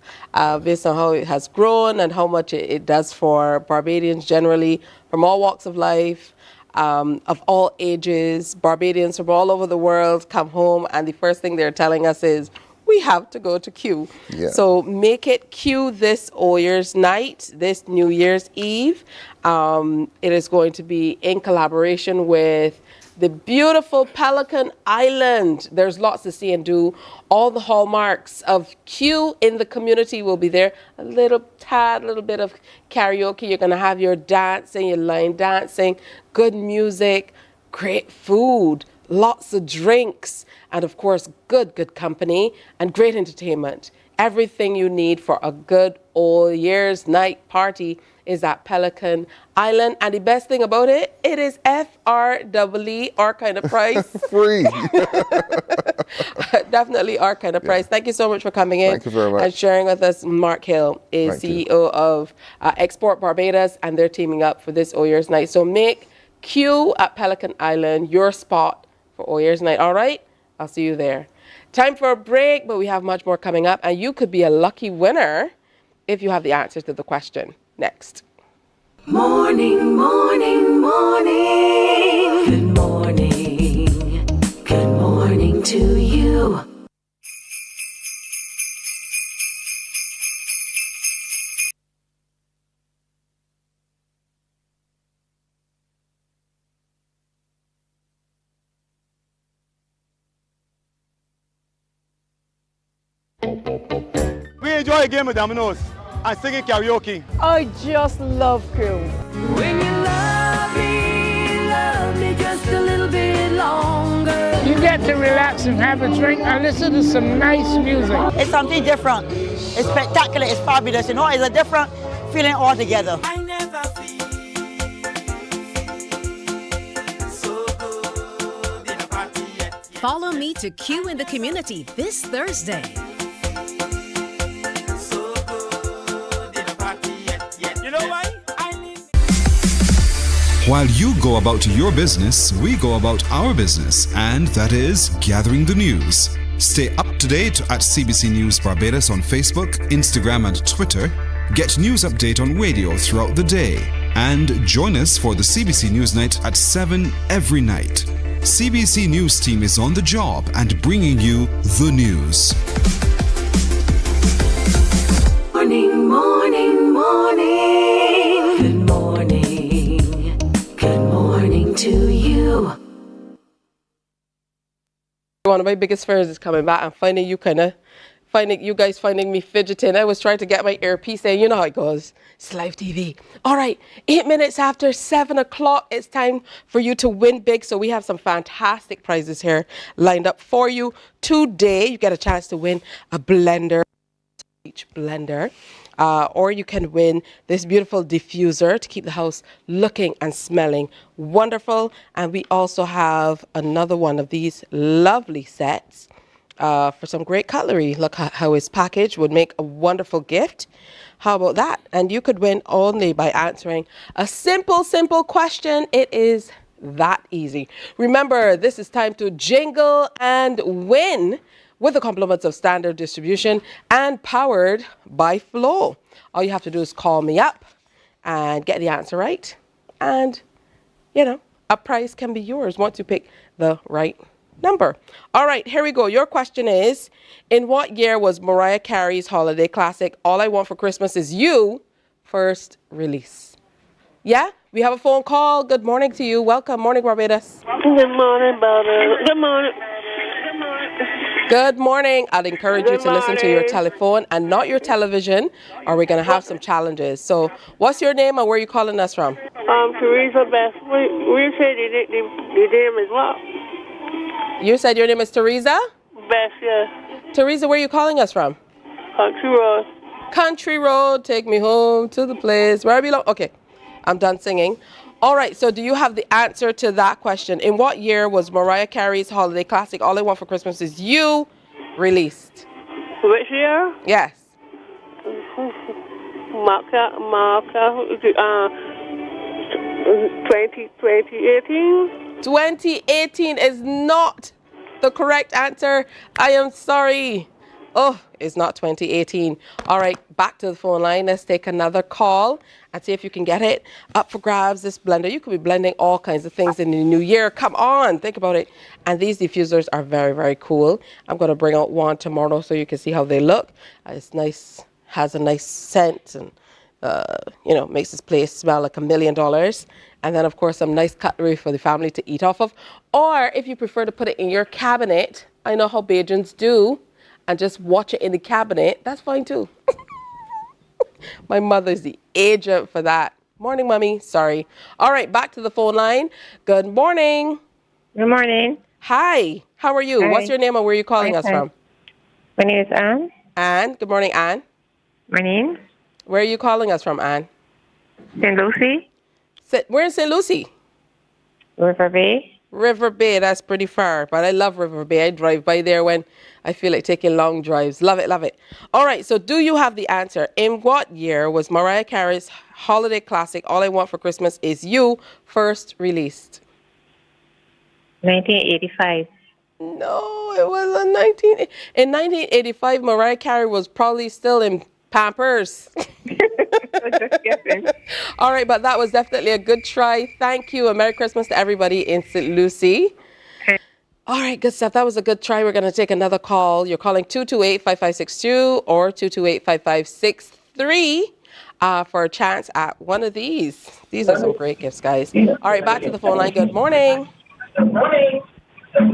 based on how it has grown and how much it does for Barbadians generally from all walks of life. Of all ages, Barbadians from all over the world come home, and the first thing they're telling us is, we have to go to Q. Yeah. So make it Q this All Year's night, this New Year's Eve. It is going to be in collaboration with the beautiful Pelican Island. There's lots to see and do. All the hallmarks of Q in the community will be there. A little bit of karaoke. You're going to have your dancing, your line dancing, good music, great food, lots of drinks, and of course, good company and great entertainment. Everything you need for a good All Year's night party is at Pelican Island. And the best thing about it, it is FREE, our kind of price. Free. Definitely our kind of price. Thank you so much for coming in. Thank you very much. And sharing with us. Mark Hill is CEO of Export Barbados, and they're teaming up for this All Year's night. So make Q at Pelican Island your spot for All Year's night. All right? I'll see you there. Time for a break, but we have much more coming up, and you could be a lucky winner if you have the answer to the question. Next. Morning, morning, morning. Good morning. Good morning to you. We enjoy a game of dominoes and singing karaoke. I just love Q. When you love me just a little bit longer. You get to relax and have a drink and listen to some nice music. It's something different. It's spectacular. It's fabulous. It's a different feeling altogether. I never feel so good in a party yet. Follow me to Q in the community this Thursday. While you go about your business, we go about our business, and that is gathering the news. Stay up to date at CBC News Barbados on Facebook, Instagram, and Twitter. Get news update on radio throughout the day. And join us for the CBC News Night at 7 every night. CBC News team is on the job and bringing you the news. Morning, morning, morning. Good morning. Good morning to you. One of my biggest fears is coming back and finding you guys finding me fidgeting. I was trying to get my earpiece in. You know how it goes. It's live TV. All right, 8 minutes after 7 o'clock, it's time for you to win big. So we have some fantastic prizes here lined up for you today. You get a chance to win a blender, each blender. Or you can win this beautiful diffuser to keep the house looking and smelling wonderful. And we also have another one of these lovely sets for some great cutlery. Look how it's packaged, would make a wonderful gift. How about that? And you could win only by answering a simple question. It is that easy. Remember, this is time to jingle and win with the compliments of Standard Distribution and powered by Flow. All you have to do is call me up and get the answer right. And, you know, a prize can be yours once you pick the right number. All right, here we go. Your question is, in what year was Mariah Carey's holiday classic, All I Want for Christmas Is You, first released? Yeah, we have a phone call. Good morning to you. Welcome. Morning, Barbados. Good morning, Barbados. Good morning. Good morning. I'd encourage you to listen to your telephone and not your television, or we're going to have some challenges. So what's your name and where are you calling us from? Teresa Beth. We said the name is what? You said your name is Teresa? Beth, yeah. Teresa, where are you calling us from? Country Road. Country Road, take me home to the place where I belong. Okay, I'm done singing. All right, so do you have the answer to that question? In what year was Mariah Carey's holiday classic, All I Want for Christmas Is You, released? Which year? Yes. 2018? 2018 is not the correct answer. I am sorry. Oh, it's not 2018. All right, back to the phone line. Let's take another call and see if you can get it. Up for grabs, this blender. You could be blending all kinds of things in the new year. Come on, think about it. And these diffusers are very, very cool. I'm going to bring out one tomorrow so you can see how they look. It's nice, has a nice scent and, you know, makes this place smell like $1 million. And then, of course, some nice cutlery for the family to eat off of. Or if you prefer to put it in your cabinet, I know how Bajans do, and just watch it in the cabinet, that's fine too. My mother's the agent for that. Morning, Mommy. Sorry. All right, back to the phone line. Good morning. Good morning. Hi. How are you? Hi. What's your name and where are you calling us from? My name is Anne. Anne. Good morning, Anne. Morning. Where are you calling us from, Anne? St. Lucie. Where in St. Lucie? River Bay. River Bay, that's pretty far, but I love River Bay. I drive by there when I feel like taking long drives. Love it, love it. All right, so do you have the answer? In what year was Mariah Carey's holiday classic, All I Want for Christmas Is You, first released? 1985. No, it was in 1985, Mariah Carey was probably still in Pampers. All right, but that was definitely a good try. Thank you, and Merry Christmas to everybody in St. Lucie. All right, good stuff. That was a good try. We're going to take another call. You're calling 228-5562 or 228-5563 for a chance at one of these. These are some great gifts, guys. All right, back to the phone line. Good morning. Good morning. Good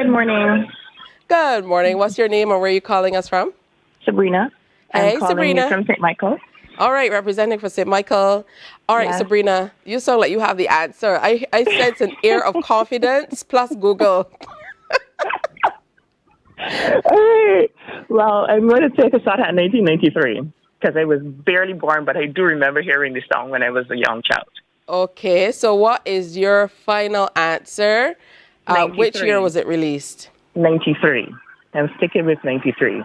morning. Good morning. What's your name and where are you calling us from? Sabrina. Hey, I'm calling Sabrina. you from St. Michael. All right, representing for St. Michael. All right, Yeah. Sabrina, you sound like you have the answer. I sense an air of confidence plus Google. All right. Well, I'm going to take a shot at 1993 because I was barely born, but I do remember hearing the song when I was a young child. Okay, so what is your final answer? Which year was it released? 93. I'm sticking with 93.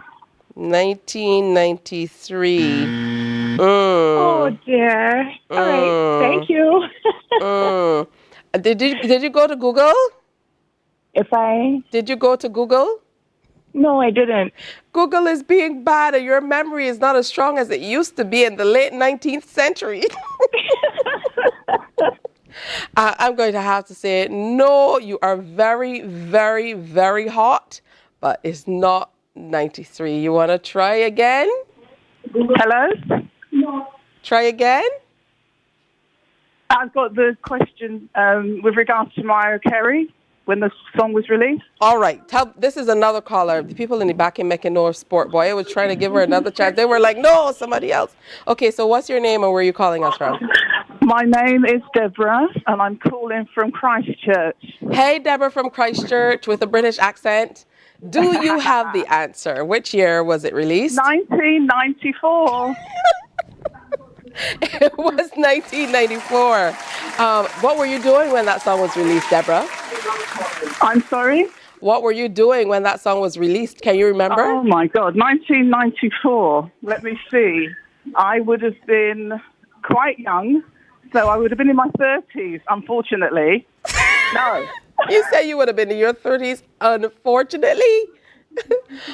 1993. Oh, dear. All right. Thank you. Did you go to Google? Did you go to Google? No, I didn't. Google is being bad and your memory is not as strong as it used to be in the late 19th century. I'm going to have to say, no, you are very, very, very hot, but it's not 93. You want to try again? Hello? No. Try again? I've got the question with regards to Mariah Carey when the song was released. All right. This is another caller. The people in the back in making no sport. Boy, I was trying to give her another chance. They were like, no, somebody else. Okay, so what's your name and where are you calling us from? My name is Deborah, and I'm calling from Christchurch. Hey, Deborah from Christchurch with a British accent. Do you have the answer? Which year was it released? 1994. It was 1994. What were you doing when that song was released, Deborah? I'm sorry? What were you doing when that song was released? Can you remember? Oh, my God. 1994. Let me see. I would have been quite young, so I would have been in my 30s, unfortunately. No. You said you would have been in your 30s, unfortunately.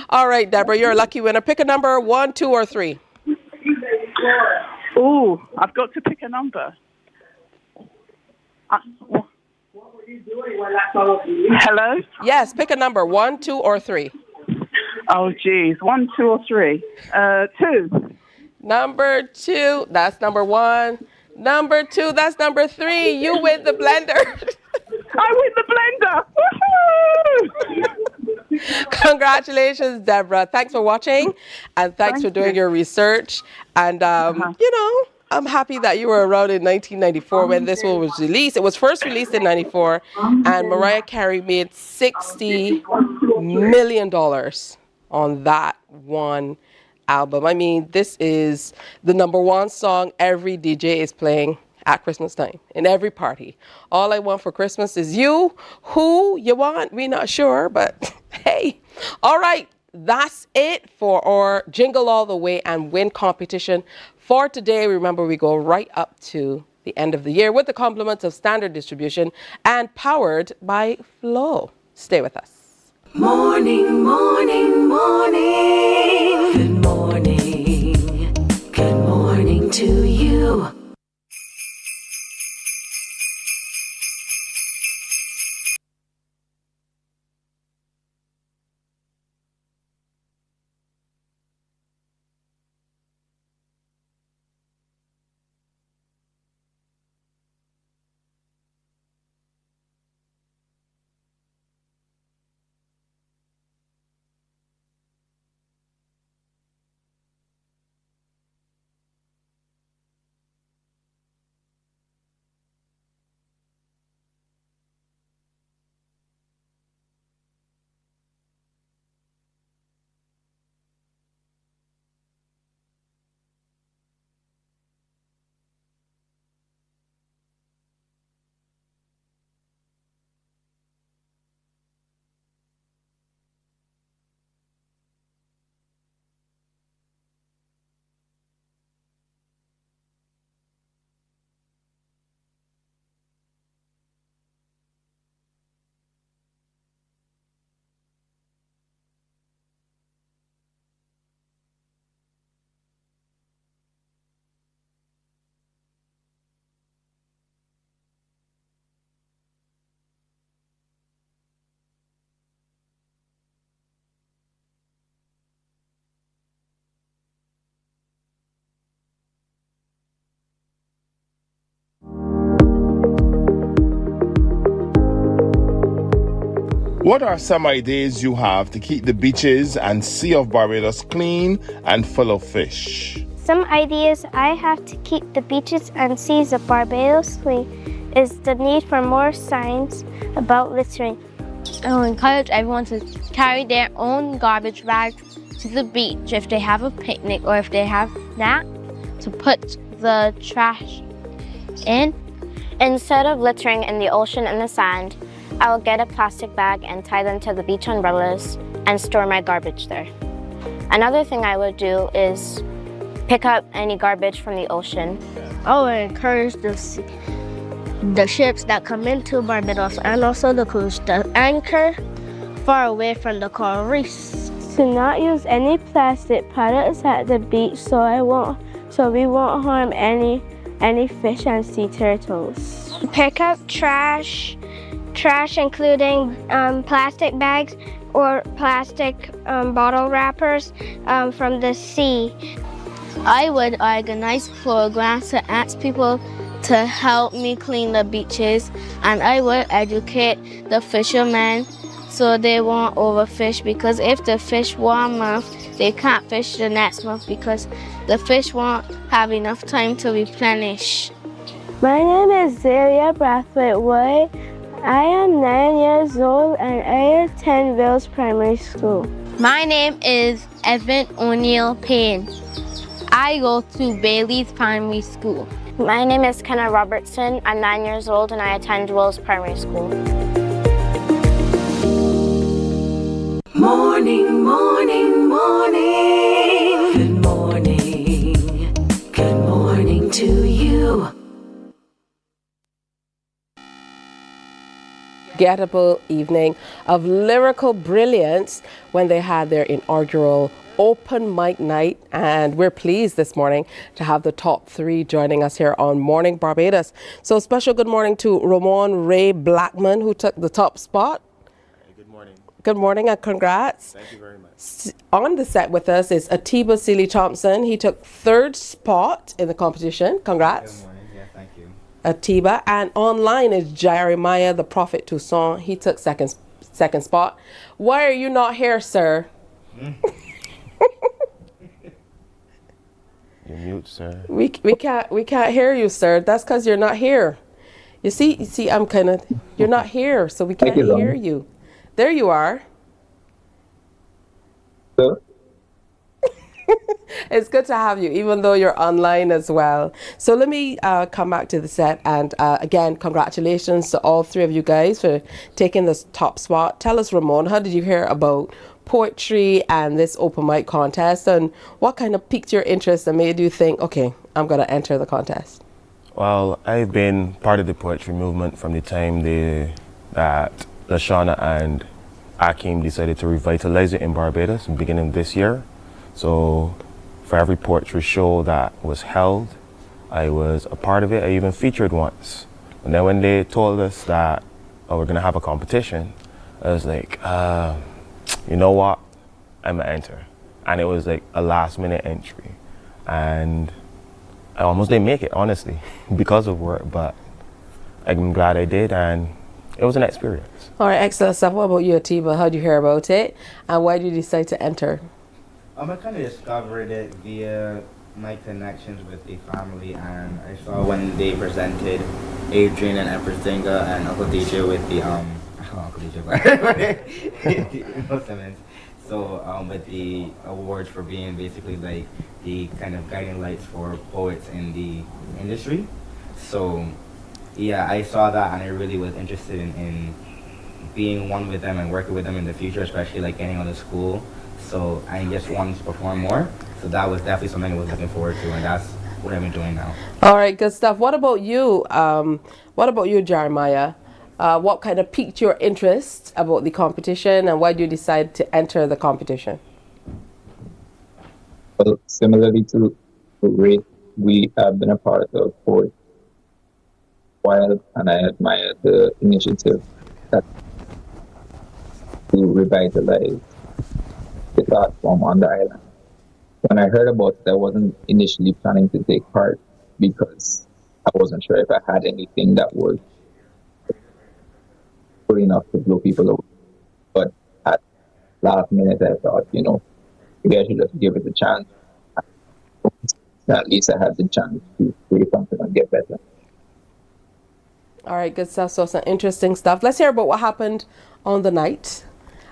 All right, Deborah, you're a lucky winner. Pick a number, 1, 2, or 3. Ooh, I've got to pick a number. Hello? Yes, pick a number, 1, 2, or 3. Oh, geez. 1, 2, or 3? 2. Number 2, that's number 1. Number 2, that's number 3. You win the blender. I win the blender. Woohoo! Congratulations, Deborah. Thanks for watching, and thanks for doing your research. And, you know, I'm happy that you were around in 1994 when this one was released. It was first released in 94, and Mariah Carey made $60 million on that one album. I mean, this is the #1 song every DJ is playing at Christmas time, in every party. All I want for Christmas is you. Who you want, we're not sure, but hey. All right, that's it for our Jingle All the Way and Win competition for today. Remember, we go right up to the end of the year with the compliments of Standard Distribution and powered by Flow. Stay with us. Morning, morning, morning. Good morning. Good morning to you. What are some ideas you have to keep the beaches and sea of Barbados clean and full of fish? Some ideas I have to keep the beaches and seas of Barbados clean is the need for more signs about littering. I will encourage everyone to carry their own garbage bags to the beach if they have a picnic or if they have snacks to put the trash in. Instead of littering in the ocean and the sand, I will get a plastic bag and tie them to the beach umbrellas and store my garbage there. Another thing I would do is pick up any garbage from the ocean. I would encourage the ships that come into Barbados and also the cruise to anchor far away from the coral reefs. To not use any plastic products at the beach so we won't harm any fish and sea turtles. Pick up trash including plastic bags or plastic bottle wrappers from the sea. I would organize programs to ask people to help me clean the beaches, and I would educate the fishermen so they won't overfish, because if the fish one month, they can't fish the next month because the fish won't have enough time to replenish. My name is Zelia Brathwaite Wood. I am 9 years old and I attend Wills Primary School. My name is Evan O'Neill Payne. I go to Bailey's Primary School. My name is Kenna Robertson. I'm 9 years old and I attend Wills Primary School. Morning, morning, morning. Good morning. Good morning to you. unforgettable evening of lyrical brilliance when they had their inaugural open mic night, and we're pleased this morning to have the top three joining us here on Morning Barbados. So special good morning to Ramon Ray Blackman, who took the top spot. Good morning. Good morning and congrats. Thank you very much. On the set with us is Atiba Seeley Thompson. He took third spot in the competition. Congrats. Good morning. Yeah, thank you. Atiba. And online is Jeremiah the Prophet Toussaint. He took second spot. Why are you not here, sir? You're mute, sir. We can't hear you, sir. That's because you're not here. You see, I'm you're not here, so we can't hear you. There you are. Hello? It's good to have you, even though you're online as well. So let me come back to the set, and again, congratulations to all three of you guys for taking this top spot. Tell us, Ramon, how did you hear about poetry and this open mic contest, and what kind of piqued your interest and made you think, okay, I'm going to enter the contest? Well, I've been part of the poetry movement from the time that Lashana and Akeem decided to revitalize it in Barbados beginning this year. So for every poetry show that was held, I was a part of it. I even featured once. And then when they told us that, oh, we're going to have a competition, I was like, you know what, I'm going to enter. And it was like a last minute entry. And I almost didn't make it, honestly, because of work, but I'm glad I did, and it was an experience. All right, excellent stuff. What about you, Atiba? How did you hear about it, and why did you decide to enter? I kind of discovered it via my connections with the family, and I saw when they presented Adrian and everything, and Uncle DJ with the Uncle DJ, Simmons. So with the awards for being basically like the kind of guiding lights for poets in the industry. So yeah, I saw that, and I really was interested in being one with them and working with them in the future, especially like getting out of school. So I just wanted to perform more. So that was definitely something I was looking forward to, and that's what I'm doing now. All right, good stuff. What about you? Jeremiah? What kind of piqued your interest about the competition, and why did you decide to enter the competition? Well, similarly to Ray, we have been a part of for a while, and I admire the initiative that to revitalize the art form on the island. When I heard about it, I wasn't initially planning to take part because I wasn't sure if I had anything that was good enough to blow people away. But at last minute, I thought, maybe I should just give it a chance. At least I had the chance to create something and get better. All right, good stuff. So some interesting stuff. Let's hear about what happened on the night.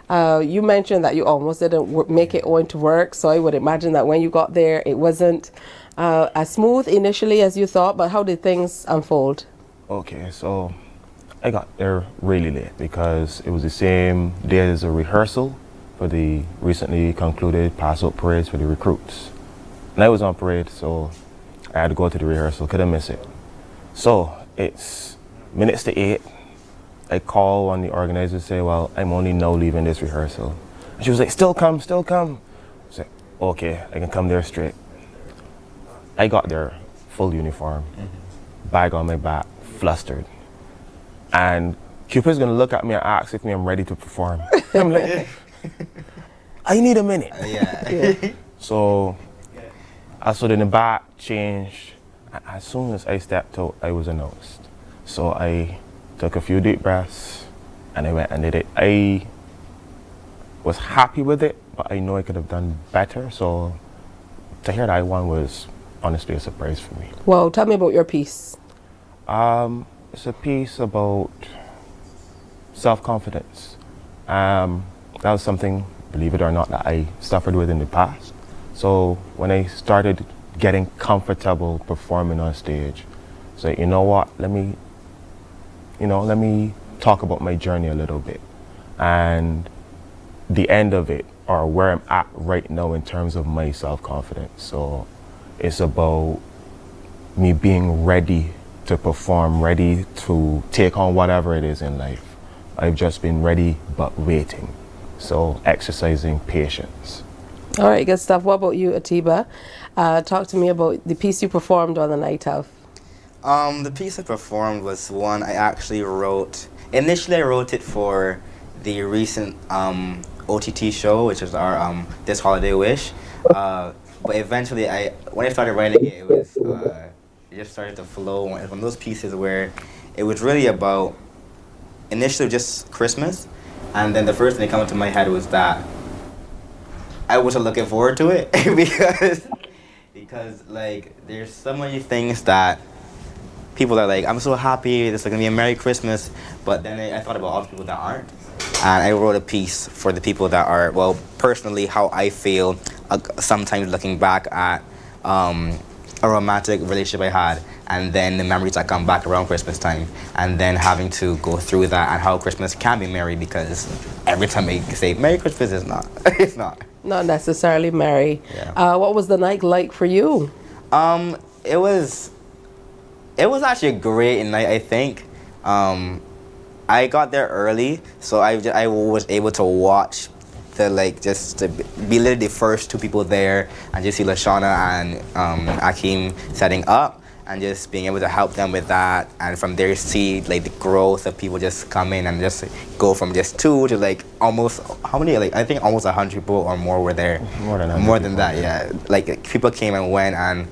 You mentioned that you almost didn't make it owing to work, so I would imagine that when you got there, it wasn't as smooth initially as you thought, but how did things unfold? Okay, so I got there really late because it was the same day as a rehearsal for the recently concluded pass-out parades for the recruits. And I was on parade, so I had to go to the rehearsal, couldn't miss it. So it's minutes to 8. I call one of the organizers, say, well, I'm only now leaving this rehearsal. And she was like, still come, still come. I said, okay, I can come there straight. I got there, full uniform, bag on my back, flustered. And Cupid's gonna look at me and ask if I'm ready to perform. I'm like, I need a minute. Yeah. So I stood in the back, changed. As soon as I stepped out, I was announced. So I took a few deep breaths, and I went and did it. I was happy with it, but I know I could have done better. So to hear that I won was honestly a surprise for me. Well, tell me about your piece. It's a piece about self-confidence. That was something, believe it or not, that I suffered with in the past. So when I started getting comfortable performing on stage, so you know what, let me talk about my journey a little bit and the end of it, or where I'm at right now in terms of my self-confidence. So it's about me being ready to perform, ready to take on whatever it is in life. I've just been ready but waiting. So exercising patience. All right, good stuff. What about you, Atiba? Talk to me about the piece you performed on the night of. The piece I performed was one I actually wrote. Initially, I wrote it for the recent OTT show, which is our This Holiday Wish. But eventually, when I started writing it, it just started to flow. One of those pieces where it was really about initially just Christmas, and then the first thing that came into my head was that I wasn't looking forward to it because like there's so many things that people are like, I'm so happy, it's gonna be a Merry Christmas, but then I thought about all the people that aren't, and I wrote a piece for the people that are, well, personally how I feel sometimes looking back at a romantic relationship I had, and then the memories that come back around Christmas time, and then having to go through that, and how Christmas can be merry, because every time I say Merry Christmas, it's not. It's not. Not necessarily merry. Yeah. What was the night like for you? It was actually a great night, I think. I got there early, so I was able to watch just to be literally the first two people there, and just see Lashana and Akeem setting up, and just being able to help them with that, and from there see like the growth of people just come in and just go from just 2 to like almost, how many, like I think almost 100 people or more were there. More than that, yeah. Like people came and went, and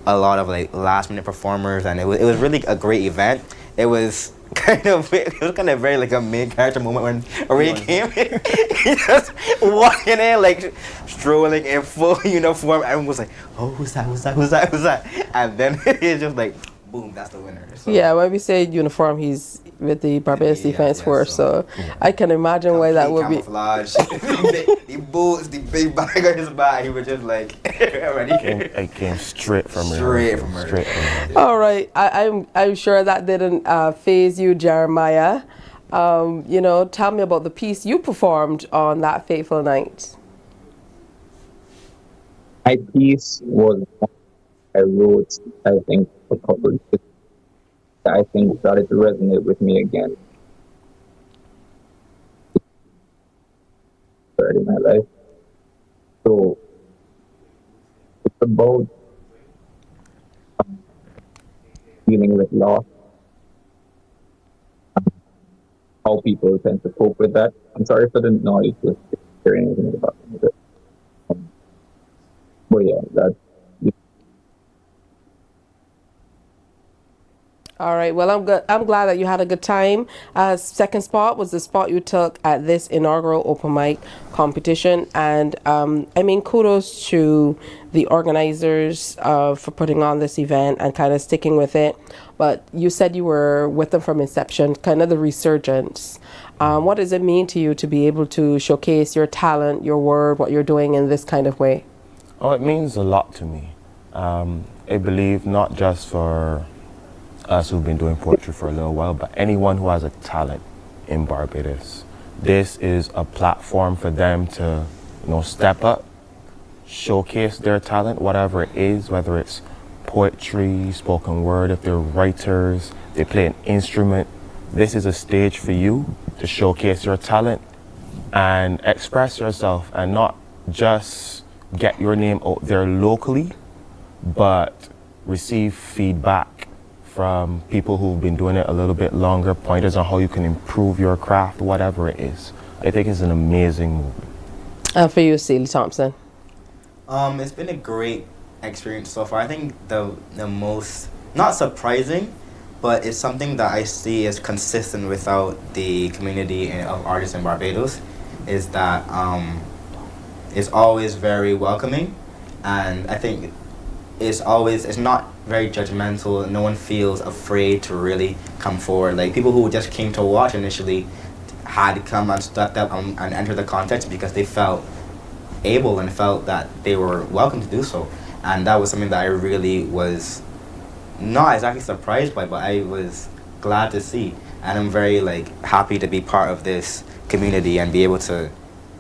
a lot of like last minute performers, and it was really a great event. It was kind of very like a main character moment when Ray came in. He just walking in like strolling in full uniform. Everyone was like, oh, who's that? And then it's just like, boom, that's the winner. So. Yeah, when we say uniform, he's with the Barbados Defense Force, so I can imagine why that would camouflage. The boots, the big bag on his back, he was just like ready. I came straight from her. Straight from her. All right, I'm sure that didn't faze you, Jeremiah. Tell me about the piece you performed on that fateful night. My piece was I wrote, I think, a couple of years. I think started to resonate with me again in my life. So it's about dealing with loss, how people tend to cope with that. I'm sorry for the noise, just hearing anything in the background. But yeah, that's. All right. Well, I'm glad that you had a good time. Second spot was the spot you took at this inaugural open mic competition, and kudos to the organizers for putting on this event and kind of sticking with it. But you said you were with them from inception, kind of the resurgence. What does it mean to you to be able to showcase your talent, your word, what you're doing in this kind of way? Oh, it means a lot to me. I believe not just for us who've been doing poetry for a little while, but anyone who has a talent in Barbados. This is a platform for them to, step up, showcase their talent, whatever it is, whether it's poetry, spoken word, if they're writers, they play an instrument. This is a stage for you to showcase your talent and express yourself, and not just get your name out there locally, but receive feedback from people who've been doing it a little bit longer, pointers on how you can improve your craft, whatever it is. I think it's an amazing movie. For you, Celie Thompson? It's been a great experience so far. I think the most, not surprising, but it's something that I see as consistent without the community of artists in Barbados, is that it's always very welcoming, and I think it's not very judgmental. No one feels afraid to really come forward. Like people who just came to watch initially had to come and stepped up and enter the contest because they felt able and felt that they were welcome to do so. And that was something that I really was not exactly surprised by, but I was glad to see. And I'm very happy to be part of this community and be able to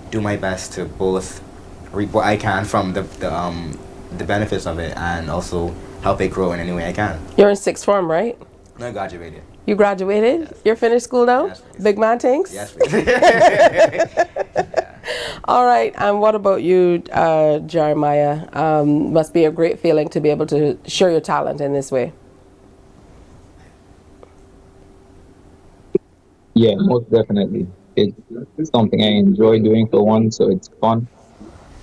do my best to both reap what I can from the benefits of it, and also help it grow in any way I can. You're in sixth form, right? No, I graduated. You graduated? Yes. You're finished school now? Yes, please. Big man things? Yes, please. All right. And what about you, Jeremiah? Must be a great feeling to be able to share your talent in this way. Yeah, most definitely. It's something I enjoy doing for one, so it's fun.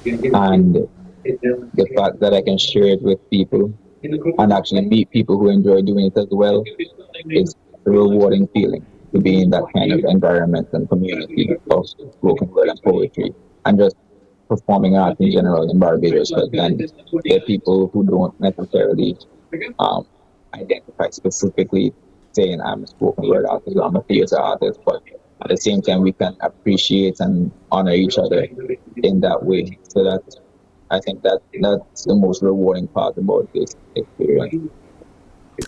And the fact that I can share it with people and actually meet people who enjoy doing it as well is a rewarding feeling to be in that kind of environment and community of spoken word and poetry and just performing art in general in Barbados. But then there are people who don't necessarily identify specifically saying I'm a spoken word artist or I'm a theater artist, but at the same time we can appreciate and honor each other in that way. So I think that's the most rewarding part about this experience.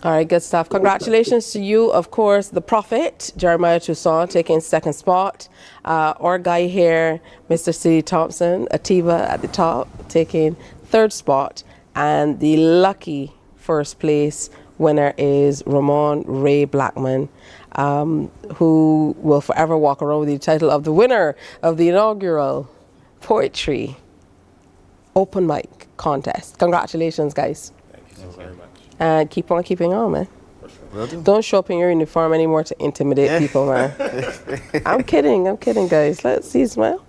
All right, good stuff. Congratulations to you, of course, the prophet, Jeremiah Toussaint, taking second spot. Our guy here, Mr. C. Thompson, Ativa at the top, taking third spot. And the lucky first place winner is Ramon Ray Blackman, who will forever walk around with the title of the winner of the inaugural Poetry Open Mic Contest. Congratulations, guys. Thank you so very much. And keep on keeping on, man. Will do. Don't show up in your uniform anymore to intimidate people, man. I'm kidding, guys. Let's see, smile.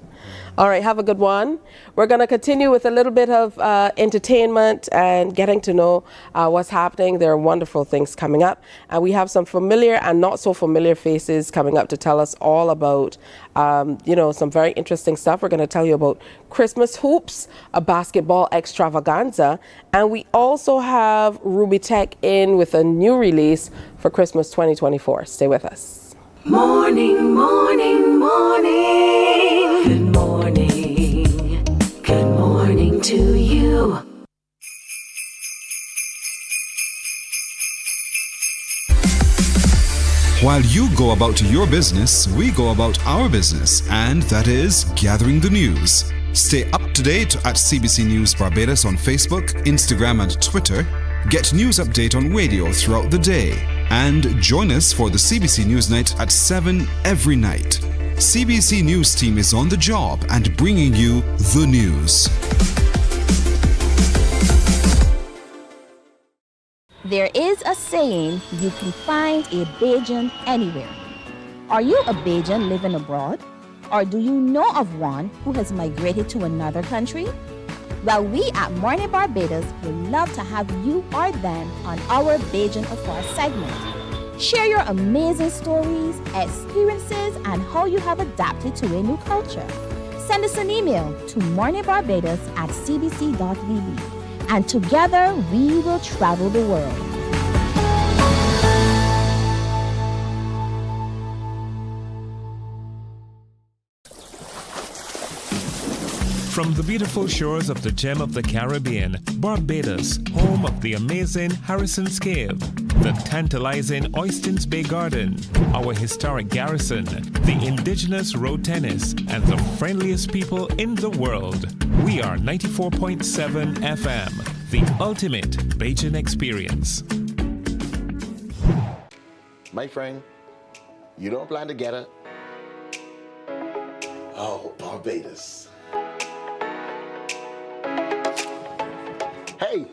All right, have a good one. We're going to continue with a little bit of entertainment and getting to know what's happening. There are wonderful things coming up. And we have some familiar and not so familiar faces coming up to tell us all about, some very interesting stuff. We're going to tell you about Christmas hoops, a basketball extravaganza. And we also have Ruby Tech in with a new release for Christmas 2024. Stay with us. Morning, morning, morning. Good morning. Good morning to you. While you go about your business, we go about our business, and that is gathering the news. Stay up to date at CBC News Barbados on Facebook, Instagram, and Twitter. Get news update on radio throughout the day. And join us for the CBC News Night at 7 every night. CBC News team is on the job and bringing you the news. There is a saying, you can find a Bajan anywhere. Are you a Bajan living abroad? Or do you know of one who has migrated to another country? Well, we at Mornin Barbados would love to have you or them on our Bajan Afar segment. Share your amazing stories, experiences, and how you have adapted to a new culture. Send us an email to morninbarbados@cbc.vb, and together we will travel the world. From the beautiful shores of the gem of the Caribbean, Barbados, home of the amazing Harrison's Cave, the tantalizing Oystins Bay Garden, our historic garrison, the indigenous road tennis, and the friendliest people in the world. We are 94.7 FM, the ultimate Bajan experience. My friend, you don't plan to get it? Oh, Barbados. Hey,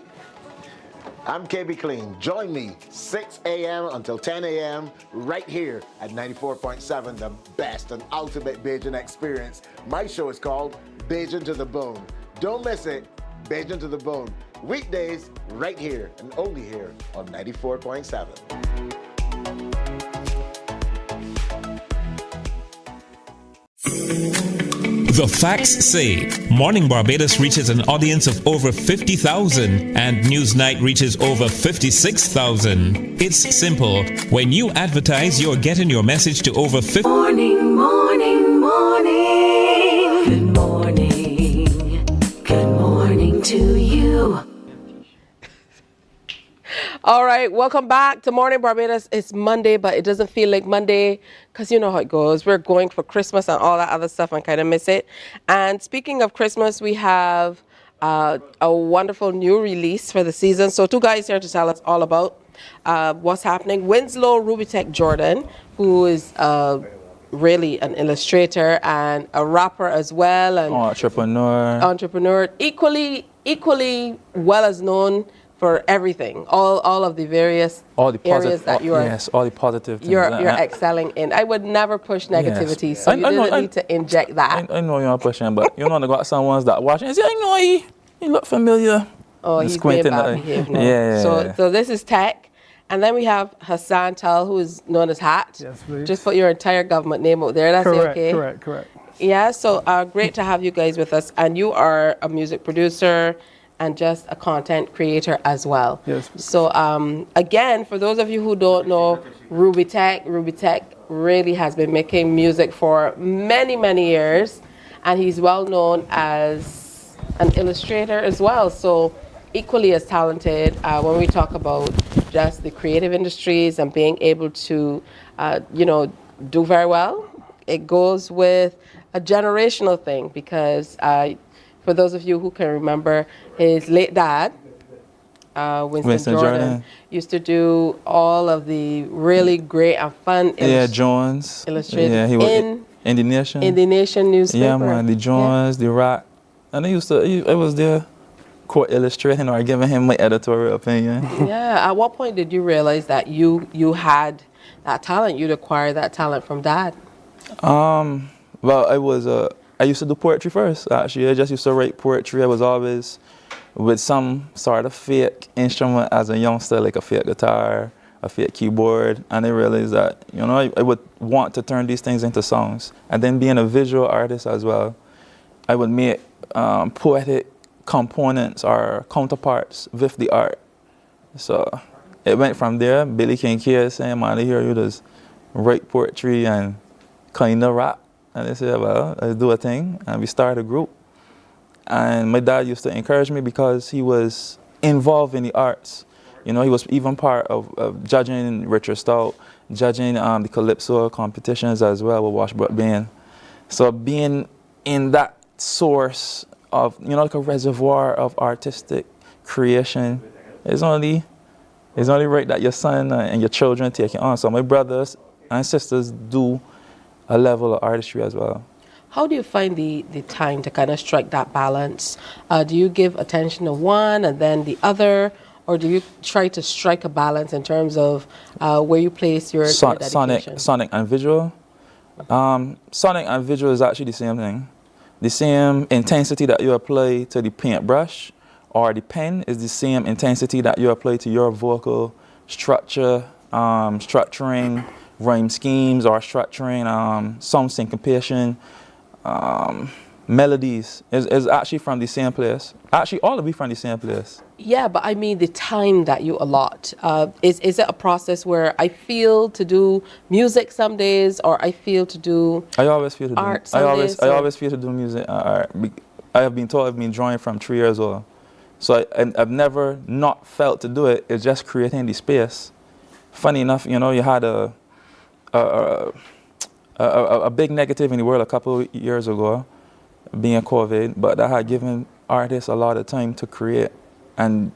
I'm KB Clean. Join me 6 a.m. until 10 a.m. right here at 94.7, the best and ultimate Bajan experience. My show is called Bajan to the Bone. Don't miss it, Bajan to the Bone. Weekdays right here and only here on 94.7. The facts say Morning Barbados reaches an audience of over 50,000 and Newsnight reaches over 56,000. It's simple. When you advertise, you're getting your message to over 50. Morning, morning, morning. Good morning. Good morning to you. All right, welcome back to Morning Barbados. It's Monday, but it doesn't feel like Monday because you know how it goes. We're going for Christmas and all that other stuff and kind of miss it. And speaking of Christmas, we have a wonderful new release for the season. So two guys here to tell us all about what's happening. Winslow Rubitech Jordan, who is really an illustrator and a rapper as well, and entrepreneur, equally well as known for everything, all of the various areas that you are. Yes, all the positive things. You're excelling in. I would never push negativity, so you didn't need to inject that. I know you're not pushing, but you know, I got some ones that watch and say, I know he look familiar. Oh, he's being bad behaved now. Yeah. So this is Tech. And then we have Hassan Tal, who is known as Hat. Yes, please. Just put your entire government name out there. That's okay. Correct. Yeah, so great to have you guys with us. And you are a music producer and just a content creator as well. Yes. So again, for those of you who don't know, Rubitech really has been making music for many, many years. And he's well known as an illustrator as well. So equally as talented when we talk about just the creative industries and being able to, do very well. It goes with a generational thing because for those of you who can remember, his late dad, Winston Jordan, used to do all of the really great and fun Jones illustrated in the Nation. In the Nation newspaper. Yeah, man, the Jones, the Rock. And I was there co-illustrating or giving him my editorial opinion. Yeah, at what point did you realize that you had that talent, you'd acquired that talent from Dad? Well, I used to do poetry first, actually. I just used to write poetry. I was always with some sort of fake instrument as a youngster, like a fake guitar, a fake keyboard. And I realized that, I would want to turn these things into songs. And then being a visual artist as well, I would make poetic components or counterparts with the art. So it went from there. Billy King here saying, man, I hear you just write poetry and kind of rap. And they said, well, let's do a thing. And we started a group. And my dad used to encourage me because he was involved in the arts. He was even part of judging Richard Stout, judging the Calypso competitions as well with Washbrook Band. So being in that source of, like a reservoir of artistic creation, it's only right that your son and your children take it on. So my brothers and sisters do a level of artistry as well. How do you find the time to kind of strike that balance? Do you give attention to one and then the other, or do you try to strike a balance in terms of where you place your dedication? Sonic and visual. Sonic and visual is actually the same thing. The same intensity that you apply to the paintbrush or the pen is the same intensity that you apply to your vocal structure, structuring rhyme schemes or structuring some syncopation, melodies is actually from the same place. Actually, all of it from the same place. Yeah, but I mean the time that you allot. Is it a process where I feel to do music some days, or I feel to do art some days? I always feel to do music art. I have been told I've been drawing from 3 years old. So I've never not felt to do it. It's just creating the space. Funny enough, you had a big negative in the world a couple of years ago, being COVID, but that had given artists a lot of time to create. And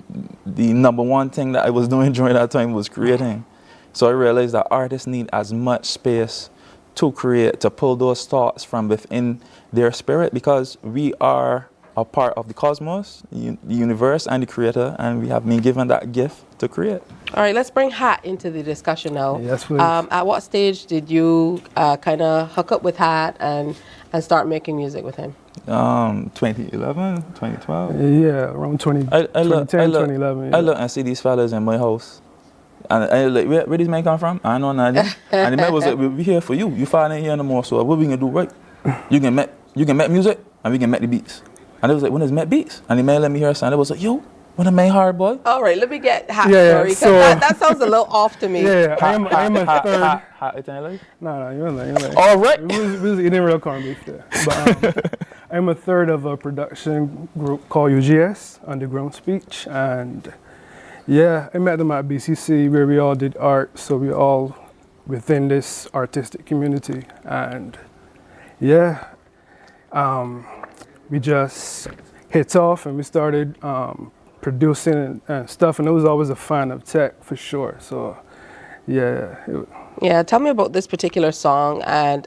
the number one thing that I was doing during that time was creating. So I realized that artists need as much space to create, to pull those thoughts from within their spirit, because we are a part of the cosmos, the universe, and the creator, and we have been given that gift to create. All right, let's bring Hat into the discussion now. Yes, please. At what stage did you kind of hook up with Hat and start making music with him? 2011, 2012. Yeah, around 2010, 2011. Yeah. I look and see these fellas in my house. And I like, where these men come from? I know nothing. And the man was like, we here for you. You finally ain't here no more, so what we gonna do, right? You can make music, and we can make the beats. And it was like, when is Met Beats? And the man let me hear a sound. It was like, yo, when I made hard, boy. All right, let me get Hat story, because that sounds a little off to me. Yeah, I'm a third. Hot Italy? No, you're like. All right. We was eating real corned beef there. But I'm a third of a production group called UGS, Underground Speech. And yeah, I met them at BCC where we all did art. So we all within this artistic community. And yeah, we just hit off and we started producing and stuff, and I was always a fan of tech for sure. So, yeah. Yeah, tell me about this particular song and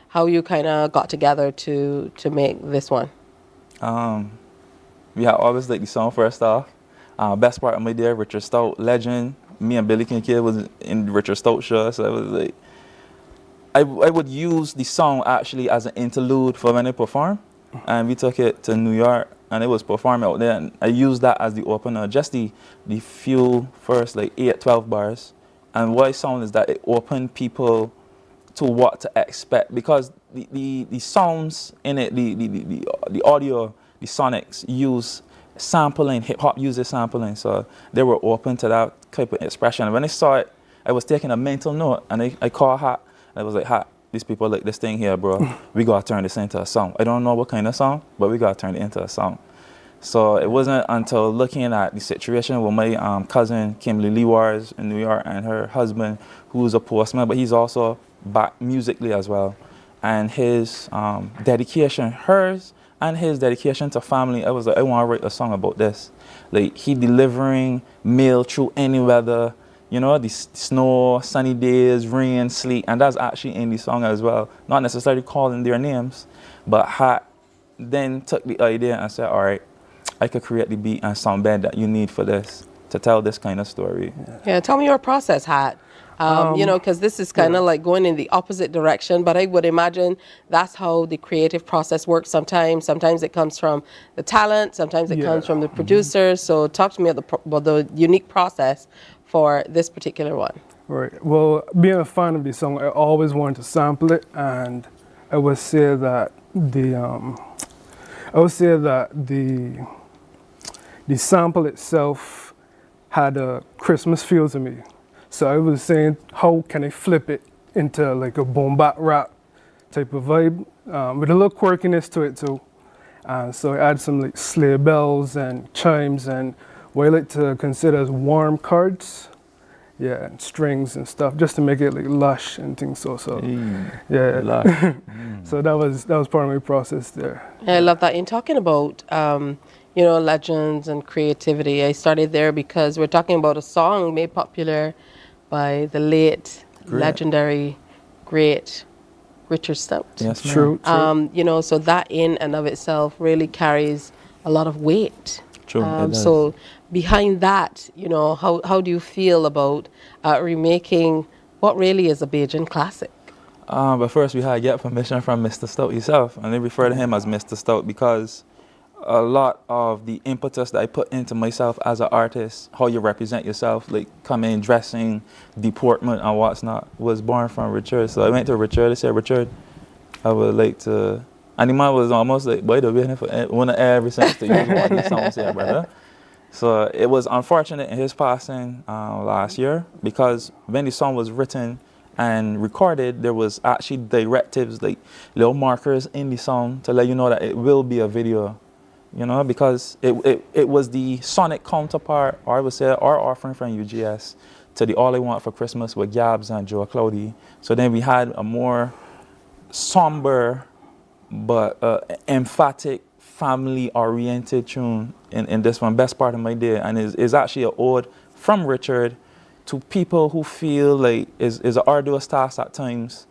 how you kind of got together to make this one. We had always like the song first off. Best part of my day, Richard Stout, legend. Me and Billy Kincaid was in Richard Stout show, so it was like I would use the song actually as an interlude for when I perform, and we took it to New York and it was performed out there, and I used that as the opener, just the few first like 8-12 bars. And what I found is that it opened people to what to expect, because the sounds in it, the audio, the sonics use sampling, hip hop uses sampling, so they were open to that type of expression. And when I saw it, I was taking a mental note, and I called Hat, and I was like, Hat, these people like this thing here, bro. We gotta turn this into a song. I don't know what kind of song, but we gotta turn it into a song. So it wasn't until looking at the situation with my cousin Kimberly Lewars in New York and her husband, who's a postman, but he's also back musically as well, and his dedication, hers and his dedication to family. I was like, I want to write a song about this. Like, he delivering mail through any weather, you know, the snow, sunny days, rain, sleet, and that's actually in the song as well. Not necessarily calling their names, but Hat then took the idea and said, all right, I could create the beat and sound bed that you need for this, to tell this kind of story. Yeah, tell me your process, Hat. You know, because this is kind of like going in the opposite direction, but I would imagine that's how the creative process works sometimes. Sometimes it comes from the talent, sometimes it comes from the producers. So talk to me about the unique process for this particular one. Right. Well, being a fan of this song, I always wanted to sample it, and I would say that the sample itself had a Christmas feel to me. So I was saying, how can I flip it into like a boom bap rap type of vibe with a little quirkiness to it too. So I add some like sleigh bells and chimes and what I like to consider as warm cards. Yeah, and strings and stuff, just to make it like lush and things. So yeah. Lush. So that was part of my process there. I love that. In talking about you know, legends and creativity, I started there because we're talking about a song made popular by the late, legendary, great Richard Stout. Yes, true. You know, so that in and of itself really carries a lot of weight. True. So behind that, you know, how do you feel about remaking what really is a Bajan classic? But first we had to get permission from Mr. Stout himself, and they refer to him as Mr. Stout because a lot of the impetus that I put into myself as an artist, how you represent yourself, like coming, dressing, deportment and what's not, was born from Richard. So I went to Richard, I said, Richard, I would like to, and the man was almost like, boy, they've been here for one of every sense to use one of these songs here, brother. So it was unfortunate in his passing last year, because when the song was written and recorded, there was actually directives, like little markers in the song to let you know that it will be a video. You know, because it was the sonic counterpart, or I would say our offering from UGS to the All I Want for Christmas with Gabs and Joe Cloudy. So then we had a more somber but emphatic, family-oriented tune in this one, Best Part of My Day, and is actually an ode from Richard to people who feel like it's an arduous task at times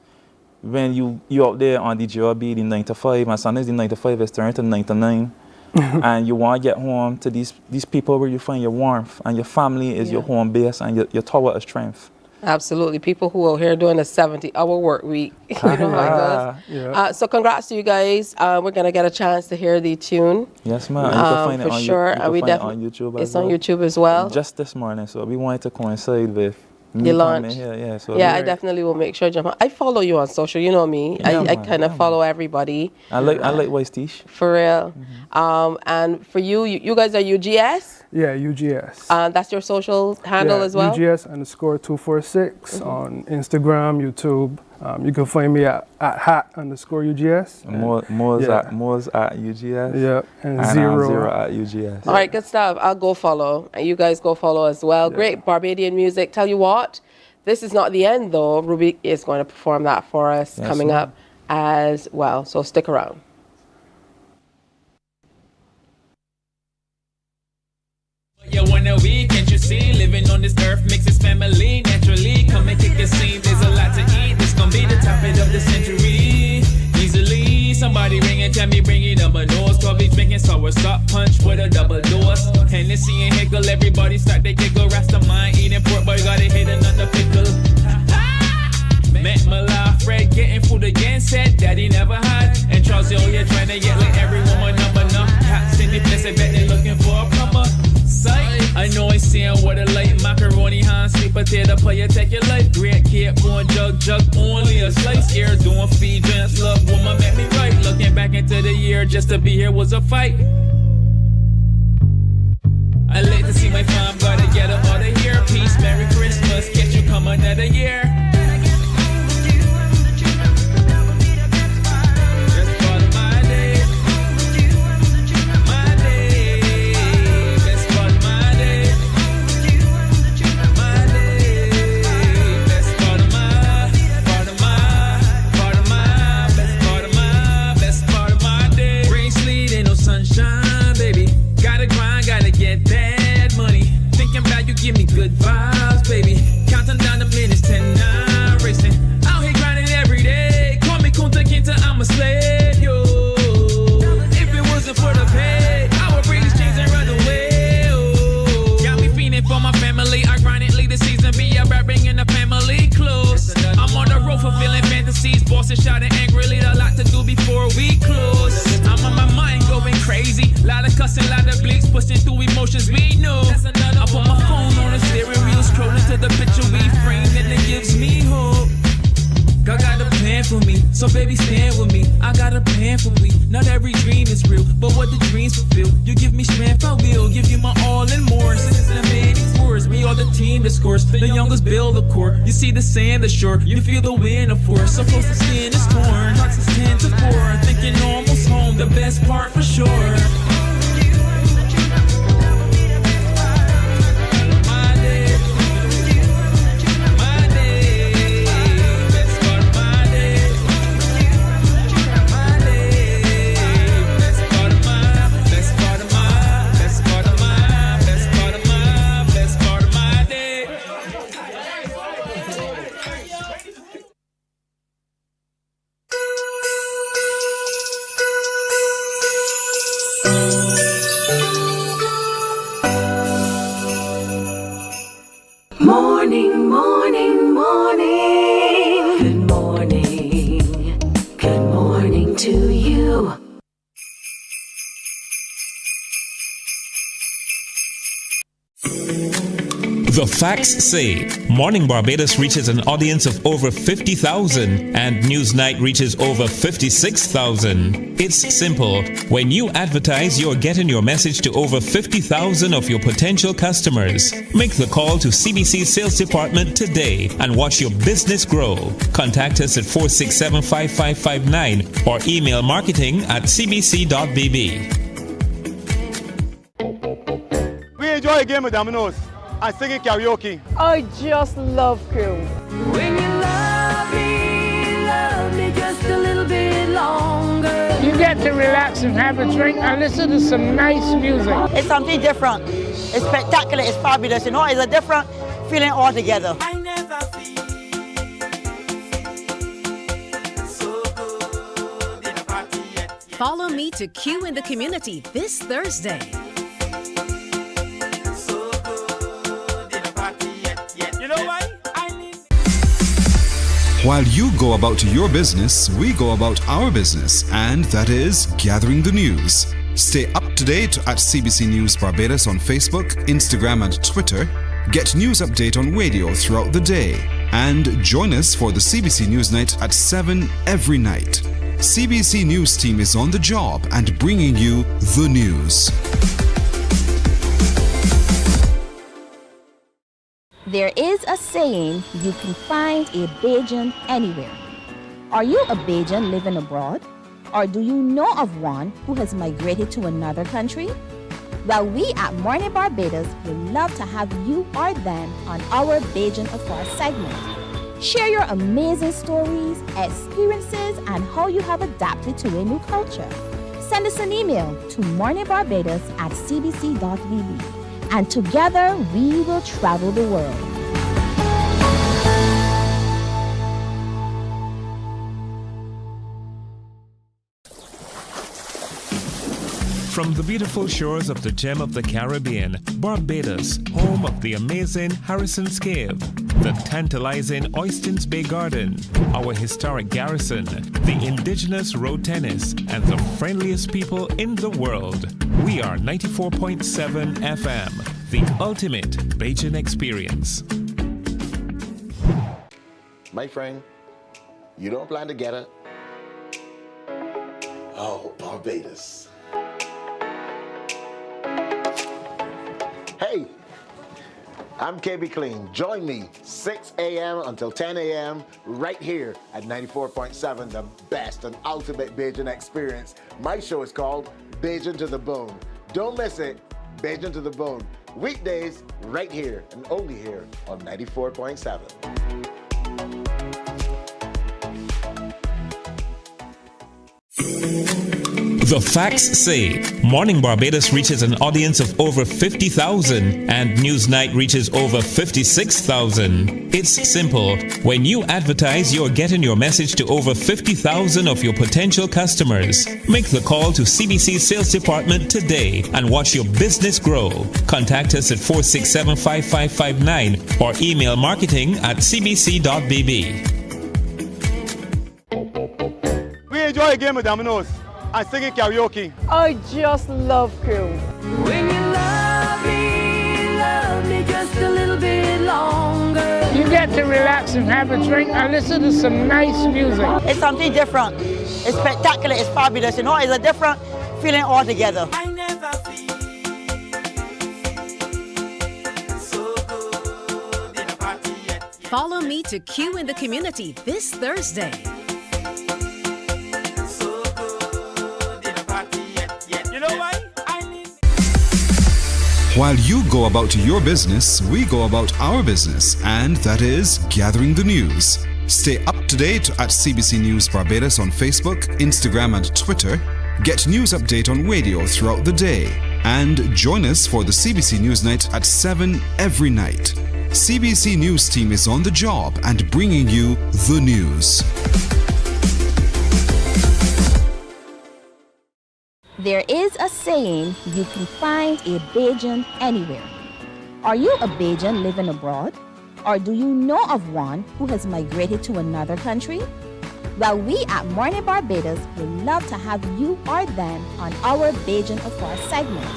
when you out there on the job, the 9 to 5, and sometimes the 9 to 5 is turned to 9 to 9. And you want to get home to these people where you find your warmth, and your family is your home base and your tower of strength. Absolutely. People who are here doing a 70-hour work week. You know how it goes. So congrats to you guys. We're going to get a chance to hear the tune. Yes, ma'am. You can find it on, sure. You can find it on YouTube It's on YouTube as well. Just this morning, so we wanted to coincide with the launch. Here. I definitely will make sure. I follow you on social. You know me. I kind of follow everybody. I like Wise Tish. For real. And for you guys are UGS? Yeah, UGS. That's your social handle as well? UGS_246 on Instagram, YouTube. You can find me at hat_UGS. Mo's at UGS. Yeah, and zero at UGS. All right, good stuff. I'll go follow. And you guys go follow as well. Great Barbadian music. Tell you what, this is not the end though. Ruby is going to perform that for us coming up as well. So stick around. scene. Living on this earth makes his family naturally. Come and kick a scene, there's a lot to eat. This gon' be the topic of the century. Easily, somebody ring and tell me bring it up a nose. Coffee drinking sour stop punch with a double dose. Hennessy and Hickle, everybody start they giggle. Rasta mind eating pork, boy gotta hit another pickle. Met Mala, Fred getting food again, said daddy never had. And Charles, yo, you're trying to get like every woman number. Enough cats in the place, I bet they're looking for a plumber. Sight, I know I see what a light. Macaroni, hand, sweet potato, player, take your life. Great kid, born jug, only a slice. Here doing feed, dance, love, woman, met me right. Looking back into the year, just to be here was a fight. I like to see my fam, gotta get her all the year. Peace, Merry Christmas, catch you come another year. Give me good vibes, baby. Counting down the minutes, 10-9 racing. Out here grinding every day. Call me Kunta Kinte, I'm a slave, yo. If it wasn't for the pay, I would bring these chains and run away, oh. Got me feeling for my family. I grind it, lead the season, be about bringing the family close. I'm on the road fulfilling fantasies. Bosses shouting angrily, a lot to do before we close. I'm on my mind going crazy. Lot of cussing, lot of bleaks, pushing through emotions we know. I put my phone on the steering wheel, scrolling to the picture we framed, and it gives me hope. God got a plan for me, so baby stand with me. I got a plan for me. Not every dream is real, but what the dreams fulfill. You give me strength, I will give you my all and more. Since the many tours, we are the team that scores. The youngest build the core. You see the sand, the shore. You feel the wind of force. So close the skin is torn. Talks is 10 to 4. Thinking almost home, the best part for sure. Morning, morning, morning. Good morning. Good morning to you. The facts say Morning Barbados reaches an audience of over 50,000 and Newsnight reaches over 56,000. It's simple. When you advertise, you're getting your message to over 50,000 of your potential customers. Make the call to CBC Sales Department today and watch your business grow. Contact us at 467-5559 or email marketing@cbc.bb. We enjoy a game of dominoes and singing karaoke. I just love crew. When you love me just a little bit longer. You get to relax and have a drink and listen to some nice music. It's something different. It's spectacular. It's fabulous. You know, it's a different feeling altogether. Follow me to Q in the Community this Thursday. You know why? While you go about your business, we go about our business, and that is gathering the news. Stay up to date at CBC News Barbados on Facebook, Instagram, and Twitter. Get news update on radio throughout the day. And join us for the CBC News Night at 7 every night. CBC News team is on the job and bringing you the news. There is a saying, you can find a Bajan anywhere. Are you a Bajan living abroad? Or do you know of one who has migrated to another country? Well, we at Mornin Barbados would love to have you or them on our Bajan Affair segment. Share your amazing stories, experiences, and how you have adapted to a new culture. Send us an email to morninbarbados@cbc.bb. and together we will travel the world. From the beautiful shores of the gem of the Caribbean, Barbados, home of the amazing Harrison's Cave, the tantalizing Oystins Bay Garden, our historic garrison, the indigenous road tennis, and the friendliest people in the world. We are 94.7 FM, the ultimate Bajan experience. My friend, you don't plan to get it? Oh, Barbados. Hey, I'm KB Clean. Join me 6 a.m. until 10 a.m. right here at 94.7, the best and ultimate Bajan experience. My show is called Bajan to the Bone. Don't miss it, Bajan to the Bone. Weekdays right here and only here on 94.7. The facts say Morning Barbados reaches an audience of over 50,000 and Newsnight reaches over 56,000. It's simple. When you advertise, you're getting your message to over 50,000 of your potential customers. Make the call to CBC Sales Department today and watch your business grow. Contact us at 467-5559 or email marketing@cbc.bb. We enjoy a game of dominoes and singing karaoke. I just love cruise. When you love me just a little bit longer. You get to relax and have a drink and listen to some nice music. It's something different. It's spectacular. It's fabulous. You know, it's a different feeling altogether. Follow me to Q in the Community this Thursday. While you go about your business, we go about our business, and that is gathering the news. Stay up to date at CBC News Barbados on Facebook, Instagram, and Twitter. Get news update on radio throughout the day. And join us for the CBC News Night at 7 every night. CBC News team is on the job and bringing you the news. There is a saying, you can find a Bajan anywhere. Are you a Bajan living abroad? Or do you know of one who has migrated to another country? Well, we at Mornin Barbados would love to have you or them on our Bajan Affair segment.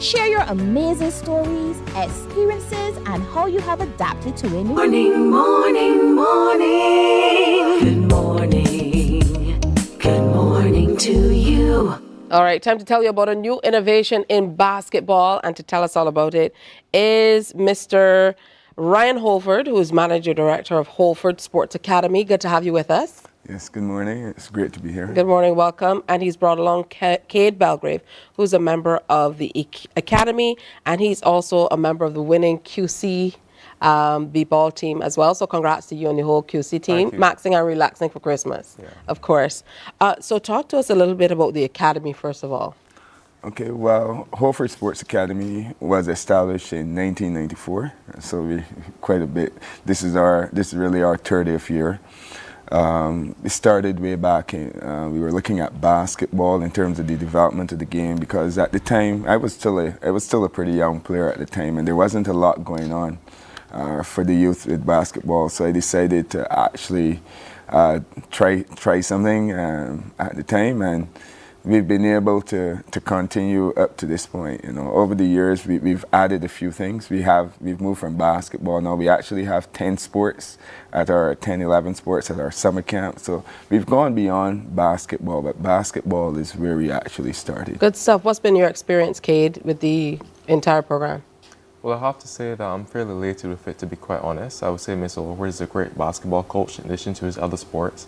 Share your amazing stories, experiences, and how you have adapted to a new Morning, morning, morning. Good morning. Good morning to you. All right, time to tell you about a new innovation in basketball, and to tell us all about it is Mr. Ryan Holford, who is Manager Director of Holford Sports Academy. Good to have you with us. Yes, good morning. It's great to be here. Good morning, welcome. And he's brought along Cade Belgrave, who's a member of the Academy, and he's also a member of the winning QC b-ball team as well. So congrats to you and the whole QC team. Maxing and relaxing for Christmas, of course. So talk to us a little bit about the Academy, first of all. Okay, well, Holford Sports Academy was established in 1994, so we quite a bit. This is really our 30th year. It started way back in, we were looking at basketball in terms of the development of the game, because at the time I was still a pretty young player at the time, and there wasn't a lot going on for the youth with basketball. So I decided to actually try something at the time, and we've been able to continue up to this point. You know, over the years we've added a few things. We've moved from basketball. Now we actually have 10 sports at our 11 sports at our summer camp. So we've gone beyond basketball, but basketball is where we actually started. Good stuff. What's been your experience, Cade, with the entire program? Well, I have to say that I'm fairly elated with it, to be quite honest. I would say Mr. Holford is a great basketball coach in addition to his other sports.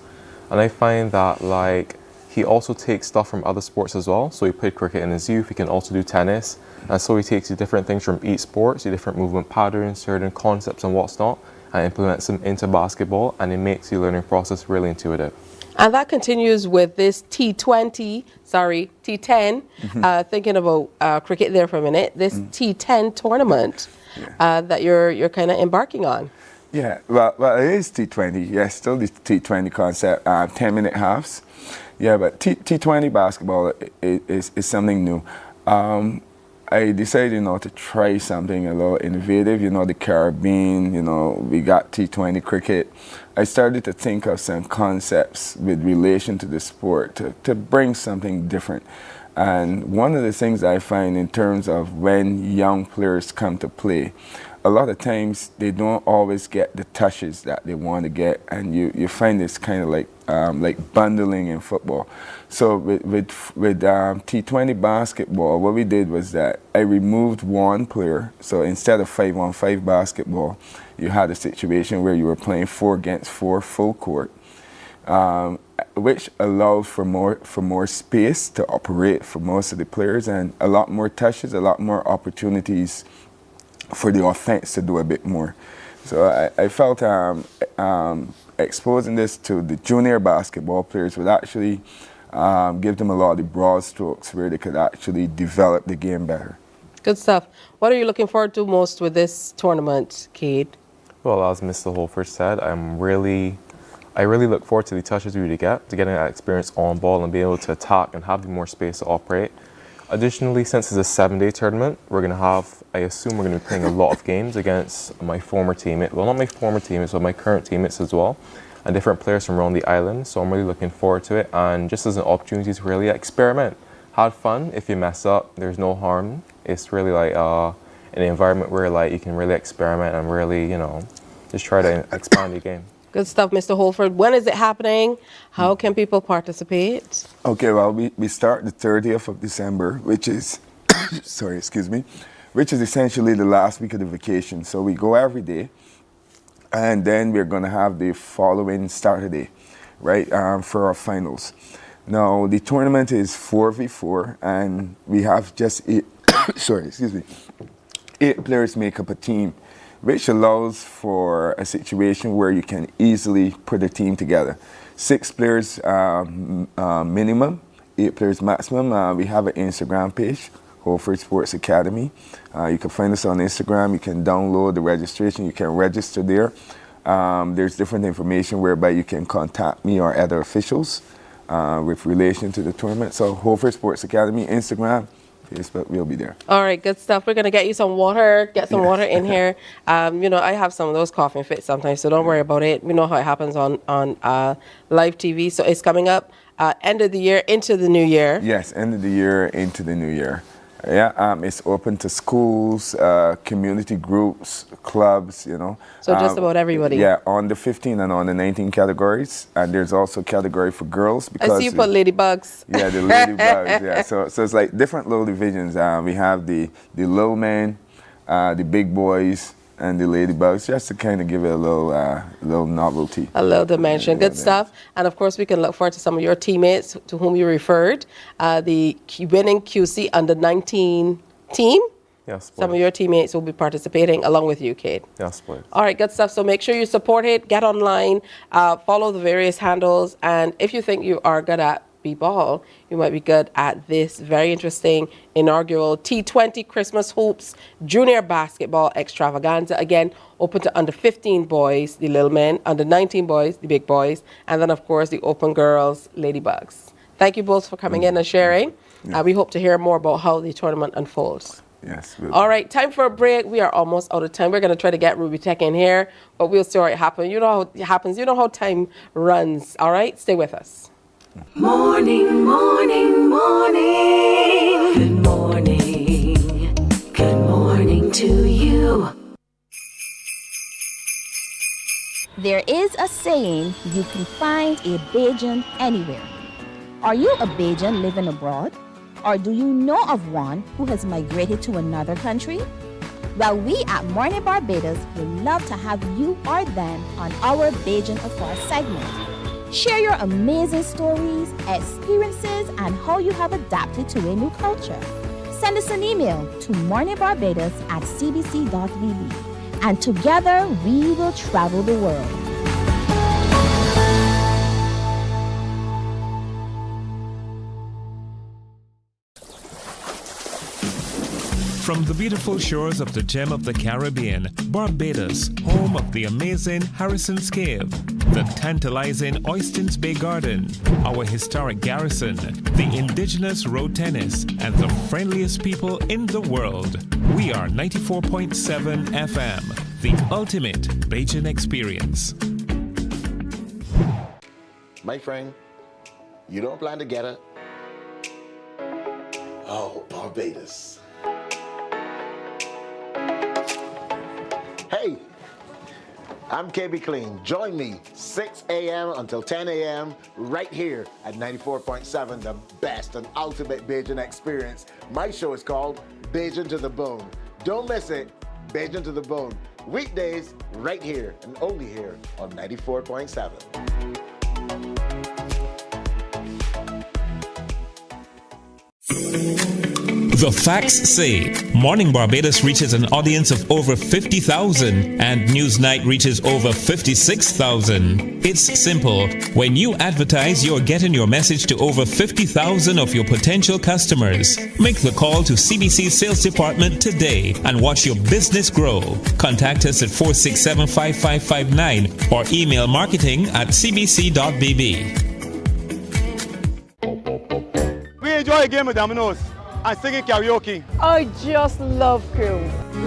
And I find that, like, he also takes stuff from other sports as well. So he played cricket in his youth, he can also do tennis. And so he takes the different things from each sport, the different movement patterns, certain concepts and what's not, and implements them into basketball, and it makes the learning process really intuitive. And that continues with this T10, thinking about cricket there for a minute, this T10 tournament that you're kind of embarking on. Yeah, well, it is T20. Yes, still the T20 concept, 10-minute halves. Yeah, but T20 basketball is something new. I decided, to try something a little innovative. The Caribbean, we got T20 cricket. I started to think of some concepts with relation to the sport to bring something different. And one of the things I find in terms of when young players come to play, a lot of times they don't always get the touches that they want to get, and you find this kind of like bundling in football. So with T20 basketball, what we did was that I removed one player. So instead of 5-on-5 basketball, you had a situation where you were playing 4 against 4 full court, which allowed for more space to operate for most of the players, and a lot more touches, a lot more opportunities for the offense to do a bit more. So I felt exposing this to the junior basketball players would actually give them a lot of the broad strokes where they could actually develop the game better. Good stuff. What are you looking forward to most with this tournament, Cade? Well, as Mr. Holford said, I really look forward to the touches we get, to getting that experience on ball and being able to attack and have more space to operate. Additionally, since it's a 7-day tournament, I assume we're going to be playing a lot of games against my former teammate. Well, not my former teammates, but my current teammates as well, and different players from around the island. So I'm really looking forward to it, and just as an opportunity to really experiment. Have fun. If you mess up, there's no harm. It's really like an environment where you can really experiment and really, just try to expand your game. Good stuff, Mr. Holford. When is it happening? How can people participate? Okay, well, we start the 30th of December, which is, which is essentially the last week of the vacation. So we go every day, and then we're going to have the following Saturday, right, for our finals. Now, the tournament is 4v4, and we have just 8 players make up a team, which allows for a situation where you can easily put a team together. 6 players minimum, 8 players maximum. We have an Instagram page, Holford Sports Academy. You can find us on Instagram. You can download the registration. You can register there. There's different information whereby you can contact me or other officials with relation to the tournament. So Holford Sports Academy, Instagram, Facebook, we'll be there. All right, good stuff. We're going to get you some water, water in here. I have some of those coughing fits sometimes, so don't worry about it. We know how it happens on live TV. So it's coming up end of the year into the new year. Yes, end of the year into the new year. Yeah, it's open to schools, community groups, clubs, So just about everybody. Yeah, on the 15 and on the 19 categories. And there's also a category for girls. Because I see you put ladybugs. Yeah, the ladybugs, yeah. So it's like different little divisions. We have the little men, the big boys, and the ladybugs, just to kind of give it a little novelty. A little dimension. Good stuff. And of course, we can look forward to some of your teammates to whom you referred. The winning QC under 19 team. Yes, please. Some of your teammates will be participating along with you, Cade. Yes, please. All right, good stuff. So make sure you support it, get online, follow the various handles, and if you think you are good at b-ball, you might be good at this very interesting inaugural T20 Christmas Hoops Junior Basketball Extravaganza. Again, open to under 15 boys, the little men, under 19 boys, the big boys, and then, of course, the open girls, ladybugs. Thank you both for coming in and sharing. We hope to hear more about how the tournament unfolds. Yes. All right, time for a break. We are almost out of time. We're going to try to get Ruby Tech in here, but we'll see what happens. You know how it happens. You know how time runs. All right, stay with us. Morning, morning, morning. Good morning. Good morning to you. There is a saying, you can find a Bajan anywhere. Are you a Bajan living abroad? Or do you know of one who has migrated to another country? Well, we at Mornin Barbados would love to have you or them on our Bajan Affair segment. Share your amazing stories, experiences, and how you have adapted to a new culture. Send us an email to morninbarbados@cbc.vb, and together we will travel the world. From the beautiful shores of the gem of the Caribbean, Barbados, home of the amazing Harrison's Cave, the tantalizing Oystins Bay Garden, our historic garrison, the indigenous road tennis, and the friendliest people in the world. We are 94.7 FM, the ultimate Bajan experience. My friend, you don't plan to get it? Oh, Barbados. Hey, I'm KB Clean. Join me 6 a.m. until 10 a.m. right here at 94.7, the best and ultimate Bajan experience. My show is called Bajan to the Bone. Don't miss it, Bajan to the Bone. Weekdays right here and only here on 94.7. The facts say Morning Barbados reaches an audience of over 50,000 and Newsnight reaches over 56,000. It's simple. When you advertise, you're getting your message to over 50,000 of your potential customers. Make the call to CBC Sales Department today and watch your business grow. Contact us at 467-5559 or email marketing@cbc.bb. We enjoy a game with Dominoes and singing karaoke. I just love crew.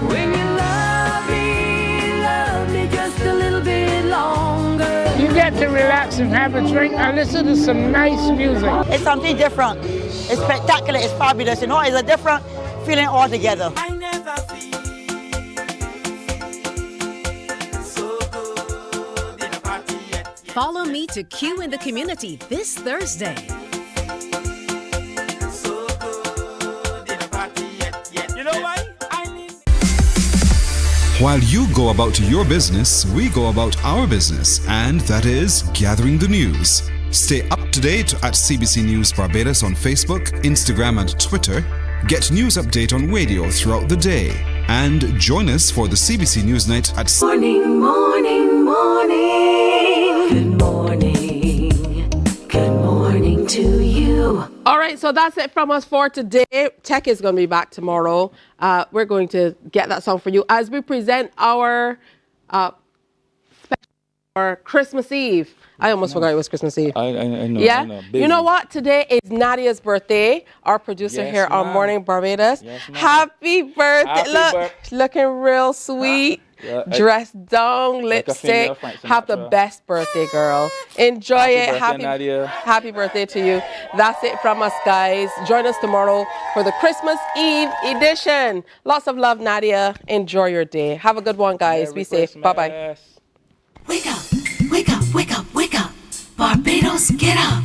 When you love me just a little bit longer. You get to relax and have a drink and listen to some nice music. It's something different. It's spectacular. It's fabulous. You know, it's a different feeling altogether. Follow me to Q in the Community this Thursday. While you go about your business, we go about our business, and that is gathering the news. Stay up to date at CBC News Barbados on Facebook, Instagram, and Twitter. Get news update on radio throughout the day. And join us for the CBC News Night at Morning, morning, morning. Good morning. Good morning to you. All right, so that's it from us for today. Tech is going to be back tomorrow. We're going to get that song for you as we present our special for Christmas Eve. I almost forgot it was Christmas Eve. I know. Yeah? I know. You know what? Today is Nadia's birthday, our producer here on Morning Barbados. Yes, happy birthday. Happy Look, looking real sweet. Yeah, dressed down, lipstick. Have the best birthday, girl. Enjoy it. Happy birthday to you. That's it from us, guys. Join us tomorrow for the Christmas Eve edition. Lots of love, Nadia. Enjoy your day. Have a good one, guys. Be safe. Bye-bye. Wake up, wake up, wake up, wake up. Barbados, get up.